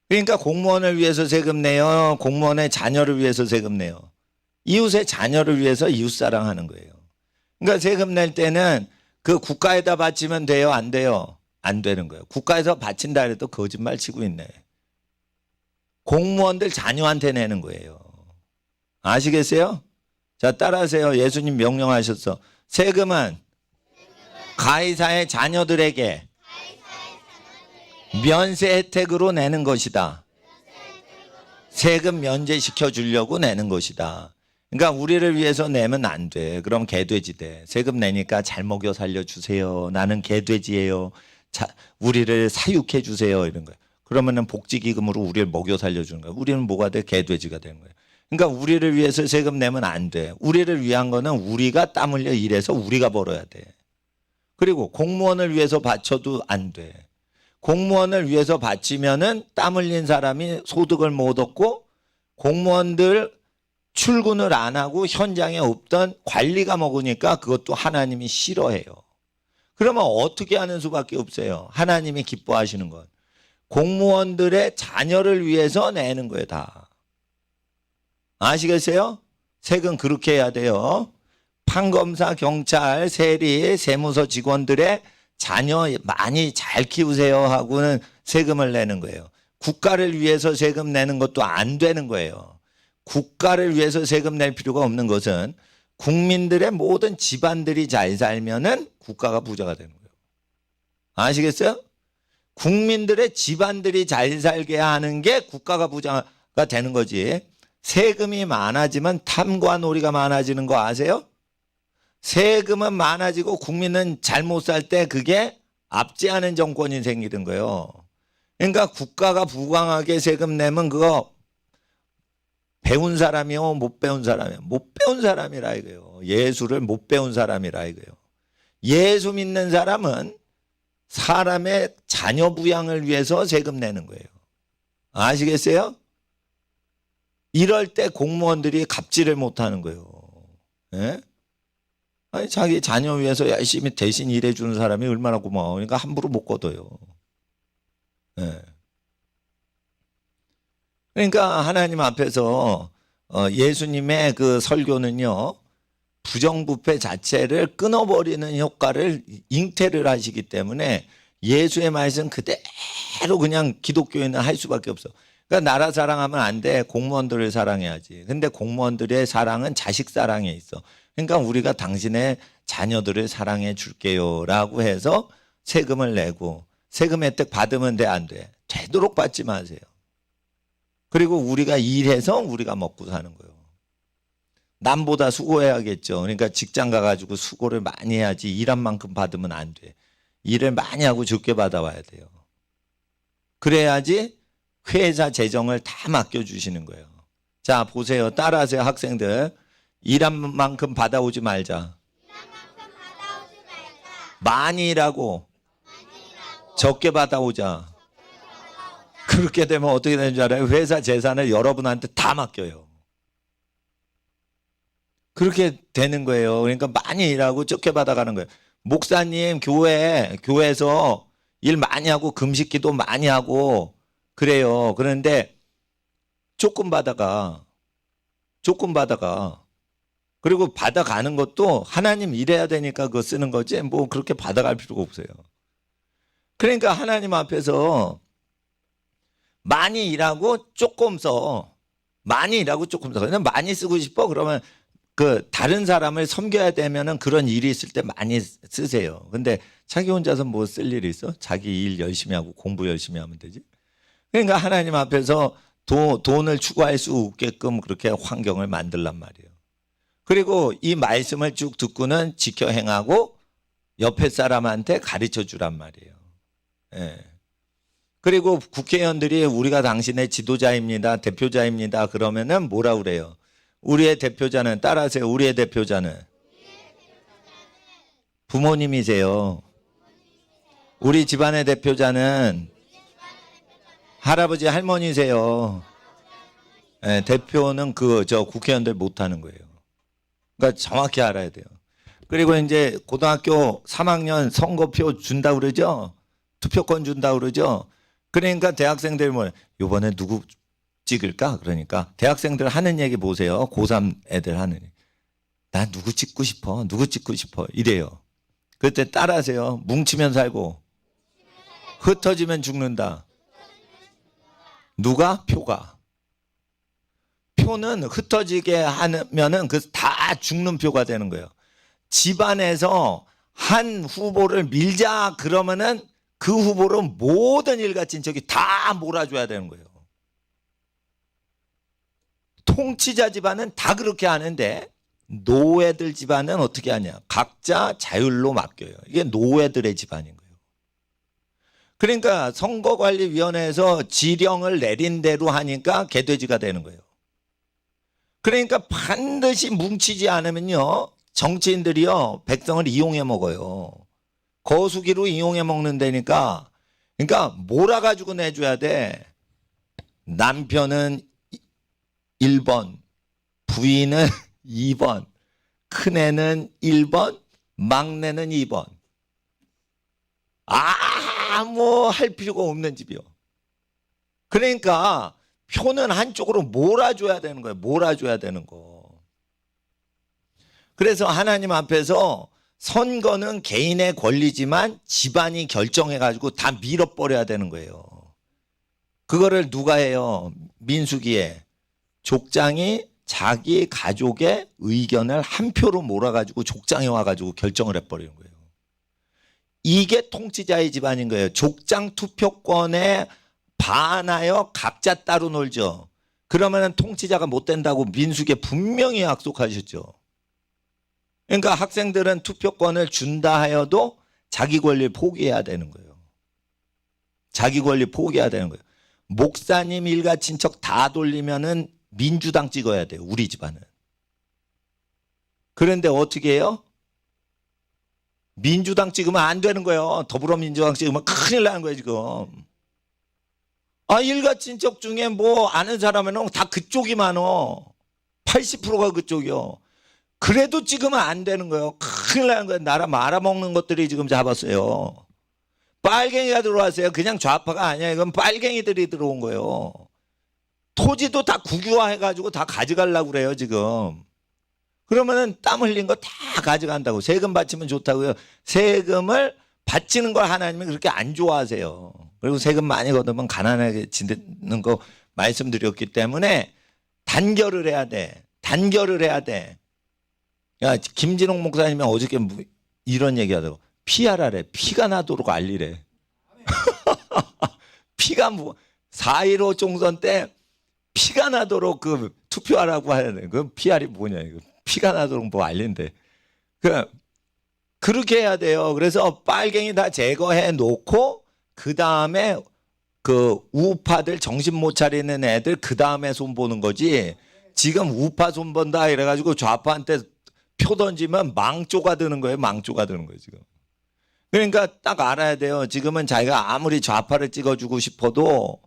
그러니까 공무원을 위해서 세금 내요. 공무원의 자녀를 위해서 세금 내요. 이웃의 자녀를 위해서 이웃사랑하는 거예요. 그러니까 세금 낼 때는 그 국가에다 바치면 돼요? 안 돼요? 안 되는 거예요. 국가에서 바친다 해도 거짓말 치고 있네. 공무원들 자녀한테 내는 거예요. 아시겠어요? 자, 따라하세요. 예수님 명령하셨어. 세금은 가이사의 자녀들에게 면세 혜택으로 내는 것이다. 세금 면제시켜 주려고 내는 것이다. 그러니까 우리를 위해서 내면 안 돼. 그럼 개돼지 돼. 세금 내니까 잘 먹여 살려주세요. 나는 개돼지예요. 우리를 사육해 주세요. 이런 거예요. 그러면은 복지기금으로 우리를 먹여 살려주는 거예요. 우리는 뭐가 돼? 개돼지가 되는 거예요. 그러니까 우리를 위해서 세금 내면 안 돼. 우리를 위한 거는 우리가 땀 흘려 일해서 우리가 벌어야 돼. 그리고 공무원을 위해서 바쳐도 안 돼. 공무원을 위해서 바치면은 땀 흘린 사람이 소득을 못 얻고 공무원들 출근을 안 하고 현장에 없던 관리가 먹으니까 그것도 하나님이 싫어해요. 그러면 어떻게 하는 수밖에 없어요. 하나님이 기뻐하시는 건 공무원들의 자녀를 위해서 내는 거예요. 다. 아시겠어요? 세금 그렇게 해야 돼요. 판검사, 경찰, 세리, 세무서 직원들의 자녀 많이 잘 키우세요 하고는 세금을 내는 거예요. 국가를 위해서 세금 내는 것도 안 되는 거예요. 국가를 위해서 세금 낼 필요가 없는 것은 국민들의 모든 집안들이 잘 살면은 국가가 부자가 되는 거예요. 아시겠어요? 국민들의 집안들이 잘 살게 하는 게 국가가 부자가 되는 거지. 세금이 많아지면 탐관오리가 많아지는 거 아세요? 세금은 많아지고 국민은 잘못 살 때 그게 압제하는 정권이 생기는 거예요. 그러니까 국가가 부강하게 세금 내면 그거 배운 사람이요, 못 배운 사람이요. 못 배운 사람이라 이거예요. 예수를 못 배운 사람이라 이거예요. 예수 믿는 사람은 사람의 자녀 부양을 위해서 세금 내는 거예요. 아시겠어요? 이럴 때 공무원들이 갑질을 못 하는 거예요. 예? 아니, 자기 자녀 위해서 열심히 대신 일해주는 사람이 얼마나 고마워. 그러니까 함부로 못 걷어요. 예. 그러니까 하나님 앞에서 예수님의 그 설교는요, 부정부패 자체를 끊어버리는 효과를 잉태를 하시기 때문에 예수의 말씀 그대로 그냥 기독교인은 할 수밖에 없어. 그러니까 나라 사랑하면 안 돼. 공무원들을 사랑해야지. 근데 공무원들의 사랑은 자식 사랑에 있어. 그러니까 우리가 당신의 자녀들을 사랑해 줄게요 라고 해서 세금을 내고 세금 혜택 받으면 돼, 안 돼? 되도록 받지 마세요. 그리고 우리가 일해서 우리가 먹고 사는 거예요. 남보다 수고해야겠죠. 그러니까 직장 가가지고 수고를 많이 해야지 일한 만큼 받으면 안 돼. 일을 많이 하고 적게 받아와야 돼요. 그래야지 회사 재정을 다 맡겨주시는 거예요. 자, 보세요. 따라하세요, 학생들. 일한 만큼 받아오지 말자. 많이 일하고 적게 받아오자. 그렇게 되면 어떻게 되는 줄 알아요? 회사 재산을 여러분한테 다 맡겨요. 그렇게 되는 거예요. 그러니까 많이 일하고 적게 받아가는 거예요. 목사님 교회에서 일 많이 하고 금식기도 많이 하고 그래요. 그런데 조금 받아가. 그리고 받아가는 것도 하나님 일해야 되니까 그거 쓰는 거지 뭐 그렇게 받아갈 필요가 없어요. 그러니까 하나님 앞에서 많이 일하고 조금 써. 그냥 많이 쓰고 싶어 그러면 그 다른 사람을 섬겨야 되면은 그런 일이 있을 때 많이 쓰세요. 근데 자기 혼자서 뭐 쓸 일이 있어? 자기 일 열심히 하고 공부 열심히 하면 되지. 그러니까 하나님 앞에서 돈을 추구할 수 없게끔 그렇게 환경을 만들란 말이에요. 그리고 이 말씀을 쭉 듣고는 지켜 행하고 옆에 사람한테 가르쳐 주란 말이에요. 예. 그리고 국회의원들이 우리가 당신의 지도자입니다, 대표자입니다 그러면은 뭐라 그래요? 우리의 대표자는 따라하세요. 우리의 대표자는 부모님이세요. 우리 집안의 대표자는 할아버지 할머니세요. 네, 대표는 국회의원들 못하는 거예요. 그러니까 정확히 알아야 돼요. 그리고 이제 고등학교 3학년 선거표 준다 그러죠. 투표권 준다 그러죠. 그러니까 대학생들 뭐 이번에 누구 찍을까? 그러니까 대학생들 하는 얘기 보세요. 고3 애들 하는 얘기. 나 누구 찍고 싶어? 누구 찍고 싶어? 이래요. 그때 따라하세요. 뭉치면 살고 흩어지면 죽는다. 누가? 표가. 표는 흩어지게 하면은 그 다 죽는 표가 되는 거예요. 집안에서 한 후보를 밀자 그러면은 그 후보로 모든 일가친척이 다 몰아줘야 되는 거예요. 통치자 집안은 다 그렇게 하는데 노예들 집안은 어떻게 하냐? 각자 자율로 맡겨요. 이게 노예들의 집안인 거예요. 그러니까 선거관리위원회에서 지령을 내린 대로 하니까 개돼지가 되는 거예요. 그러니까 반드시 뭉치지 않으면요, 정치인들이요 백성을 이용해 먹어요. 거수기로 이용해 먹는다니까. 그러니까 몰아가지고 내줘야 돼. 남편은 1번, 부인은 2번, 큰애는 1번, 막내는 2번. 아무 할 필요가 없는 집이요. 그러니까 표는 한쪽으로 몰아줘야 되는 거예요. 몰아줘야 되는 거. 그래서 하나님 앞에서 선거는 개인의 권리지만 집안이 결정해가지고 다 밀어버려야 되는 거예요. 그거를 누가 해요? 민수기에 족장이 자기 가족의 의견을 한 표로 몰아가지고 족장에 와가지고 결정을 해버리는 거예요. 이게 통치자의 집안인 거예요. 족장 투표권에 반하여 각자 따로 놀죠. 그러면 통치자가 못 된다고 민수기에 분명히 약속하셨죠. 그러니까 학생들은 투표권을 준다 하여도 자기 권리를 포기해야 되는 거예요. 자기 권리 포기해야 되는 거예요. 목사님 일가 친척 다 돌리면은 민주당 찍어야 돼요. 우리 집안은. 그런데 어떻게 해요? 민주당 찍으면 안 되는 거예요. 더불어민주당 찍으면 큰일 나는 거예요, 지금. 일가 친척 중에 뭐 아는 사람은 다 그쪽이 많어. 80%가 그쪽이요. 그래도 찍으면 안 되는 거예요. 큰일 나는 거예요. 나라 말아먹는 것들이 지금 잡았어요. 빨갱이가 들어왔어요. 그냥 좌파가 아니야. 이건 빨갱이들이 들어온 거예요. 토지도 다 국유화해가지고 다 가져가려고 그래요, 지금. 그러면은 땀 흘린 거 다 가져간다고. 세금 바치면 좋다고요. 세금을 바치는 걸 하나님이 그렇게 안 좋아하세요. 그리고 세금 많이 걷으면 가난하게 지내는 거 말씀드렸기 때문에 단결을 해야 돼. 단결을 해야 돼. 야, 김진홍 목사님이 어저께 이런 얘기 하더라고. 피하라래. 피가 나도록 알리래. 피가 4.15 총선 때 피가 나도록 그 투표하라고 하는 그 PR이 뭐냐 이거. 피가 나도록 뭐 알린대. 그렇게 해야 돼요. 그래서 빨갱이 다 제거해 놓고 그 다음에 그 우파들 정신 못 차리는 애들 그 다음에 손보는 거지. 지금 우파 손본다 이래가지고 좌파한테 표 던지면 망조가 드는 거예요. 망조가 드는 거예요 지금. 그러니까 딱 알아야 돼요. 지금은 자기가 아무리 좌파를 찍어주고 싶어도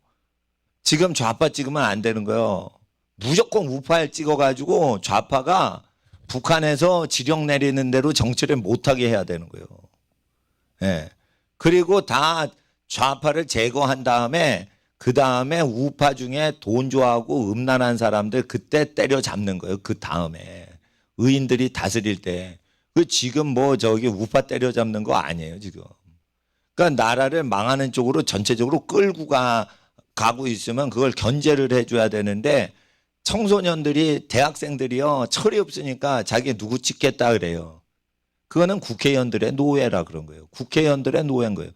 지금 좌파 찍으면 안 되는 거예요. 무조건 우파를 찍어가지고 좌파가 북한에서 지령 내리는 대로 정치를 못하게 해야 되는 거예요. 예. 그리고 다 좌파를 제거한 다음에 그 다음에 우파 중에 돈 좋아하고 음란한 사람들 그때 때려잡는 거예요. 그 다음에 의인들이 다스릴 때. 그 지금 뭐 저기 우파 때려잡는 거 아니에요 지금. 그러니까 나라를 망하는 쪽으로 전체적으로 끌고 가고 있으면 그걸 견제를 해줘야 되는데 청소년들이 대학생들이요 철이 없으니까 자기 누구 찍겠다 그래요. 그거는 국회의원들의 노예라 그런 거예요. 국회의원들의 노예인 거예요.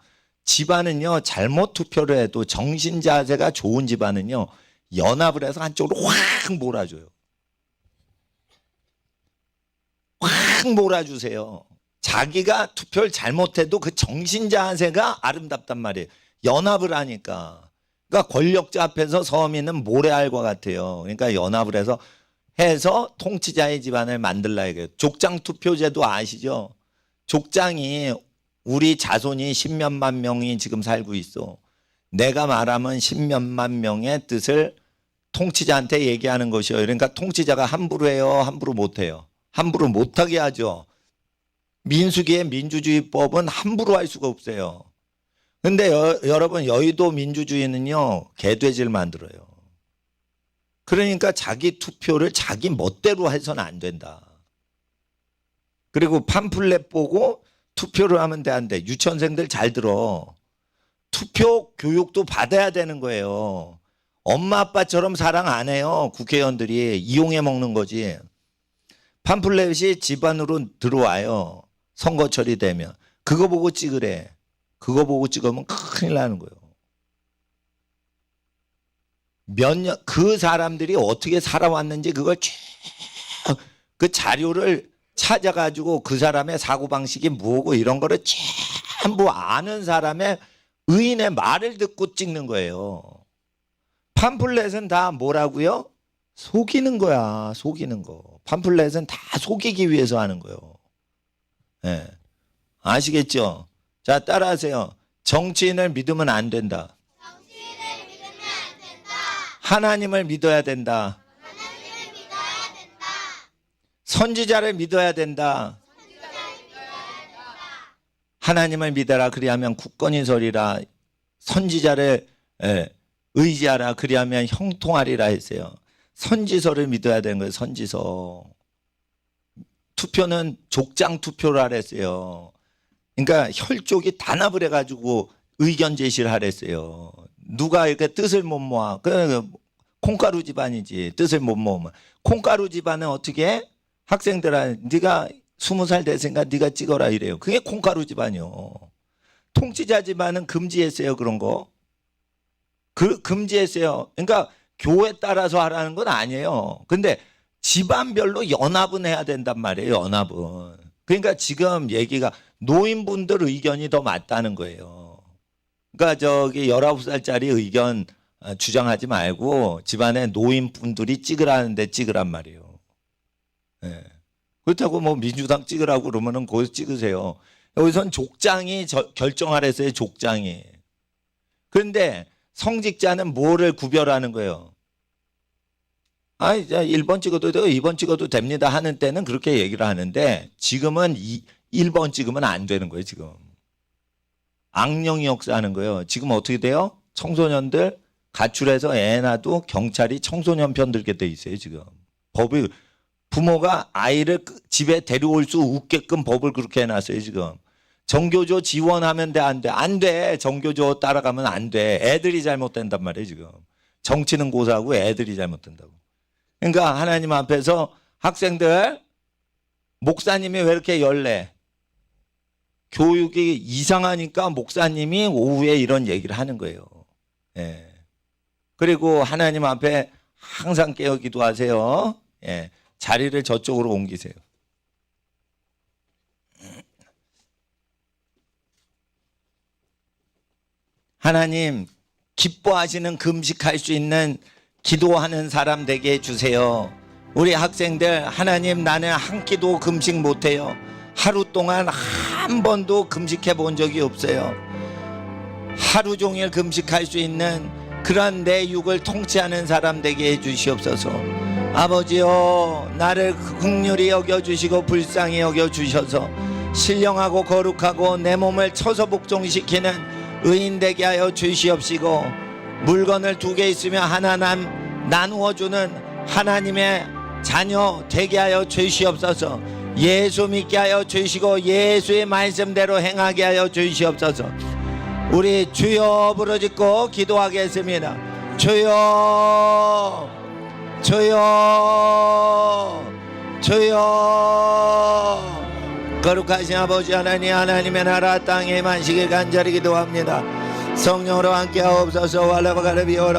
집안은요 잘못 투표를 해도 정신 자세가 좋은 집안은요 연합을 해서 한쪽으로 확 몰아줘요. 확 몰아주세요. 자기가 투표를 잘못해도 그 정신 자세가 아름답단 말이에요. 연합을 하니까. 그러니까 권력자 앞에서 서민은 모래알과 같아요. 그러니까 연합을 해서 해서 통치자의 집안을 만들라 이거예요. 족장 투표제도 아시죠? 족장이 우리 자손이 십몇만 명이 지금 살고 있어. 내가 말하면 십몇만 명의 뜻을 통치자한테 얘기하는 것이요. 그러니까 통치자가 함부로 해요, 함부로 못해요. 함부로 못하게 하죠. 민수기의 민주주의법은 함부로 할 수가 없어요. 근데 여러분 여의도 민주주의는요 개돼지를 만들어요. 그러니까 자기 투표를 자기 멋대로 해서는 안 된다. 그리고 팜플렛 보고 투표를 하면 돼, 안 돼? 유치원생들 잘 들어. 투표 교육도 받아야 되는 거예요. 엄마 아빠처럼 사랑 안 해요. 국회의원들이 이용해 먹는 거지. 팜플렛이 집 안으로 들어와요. 선거철이 되면. 그거 보고 찍으래. 그거 보고 찍으면 큰일 나는 거예요. 몇 년, 그 사람들이 어떻게 살아왔는지 그걸 쭉 그 자료를 찾아가지고 그 사람의 사고방식이 뭐고 이런 거를 전부 아는 사람의 의인의 말을 듣고 찍는 거예요. 팜플렛은 다 뭐라고요? 속이는 거야. 속이는 거. 팜플렛은 다 속이기 위해서 하는 거예요. 네. 아시겠죠? 자, 따라하세요. 정치인을 믿으면 안 된다. 정치인을 믿으면 안 된다. 하나님을 믿어야 된다. 하나님을 믿어야 된다. 선지자를 믿어야 된다. 선지자를 믿어야 된다. 하나님을 믿어라. 그리하면 굳건히 서리라. 선지자를 의지하라. 그리하면 형통하리라 했어요. 선지서를 믿어야 되는 거예요. 선지서. 투표는 족장 투표를 하랬어요. 그러니까 혈족이 단합을 해가지고 의견 제시를 하랬어요. 누가 이렇게 뜻을 못 모아. 콩가루 집안이지. 뜻을 못 모으면. 콩가루 집안은 어떻게 해? 학생들아, 네가 20살 됐으니까 네가 찍어라 이래요. 그게 콩가루 집안이요. 통치자 집안은 금지했어요. 그런 거. 금지했어요. 그러니까 교회 따라서 하라는 건 아니에요. 근데 집안별로 연합은 해야 된단 말이에요. 연합은. 그러니까 지금 얘기가 노인분들 의견이 더 맞다는 거예요. 그러니까 저기 19살짜리 의견 주장하지 말고 집안에 노인분들이 찍으라는데 찍으란 말이에요. 네. 그렇다고 뭐 민주당 찍으라고 그러면은 거기서 찍으세요. 여기선 족장이 결정하랬어요. 족장이. 그런데 성직자는 뭐를 구별하는 거예요? 아, 이제 1번 찍어도 되고 2번 찍어도 됩니다 하는 때는 그렇게 얘기를 하는데 지금은 1번 찍으면 안 되는 거예요. 지금 악령이 역사하는 거예요. 지금 어떻게 돼요? 청소년들 가출해서 애 낳아도 경찰이 청소년 편 들게 돼 있어요. 지금 법이 부모가 아이를 집에 데려올 수 없게끔 법을 그렇게 해놨어요. 지금 정교조 지원하면 돼, 안 돼? 안 돼. 정교조 따라가면 안 돼. 애들이 잘못된단 말이에요. 지금 정치는 고사하고 애들이 잘못된다고. 그러니까 하나님 앞에서 학생들 목사님이 왜 이렇게 열래? 교육이 이상하니까 목사님이 오후에 이런 얘기를 하는 거예요. 예. 그리고 하나님 앞에 항상 깨어 기도하세요. 예. 자리를 저쪽으로 옮기세요. 하나님 기뻐하시는 금식할 수 있는 기도하는 사람 되게 해주세요. 우리 학생들 하나님 나는 한 끼도 금식 못해요. 하루 동안 한 번도 금식해 본 적이 없어요. 하루 종일 금식할 수 있는 그런 내 육을 통치하는 사람 되게 해주시옵소서. 아버지여 나를 긍휼히 여겨주시고 불쌍히 여겨주셔서 신령하고 거룩하고 내 몸을 처서 복종시키는 의인 되게 하여 주시옵시고 물건을 2개 있으면 하나 나누어주는 하나님의 자녀 되게 하여 주시옵소서. 예수 믿게 하여 주시고 예수의 말씀대로 행하게 하여 주시옵소서. 우리 주여 부르짖고 기도하겠습니다. 주여 주여 주여. 거룩하신 아버지 하나님, 하나님의 나라 땅에 임하시길 간절히 기도합니다. 성령으로 함께 하옵소서. 왈라바가르비오라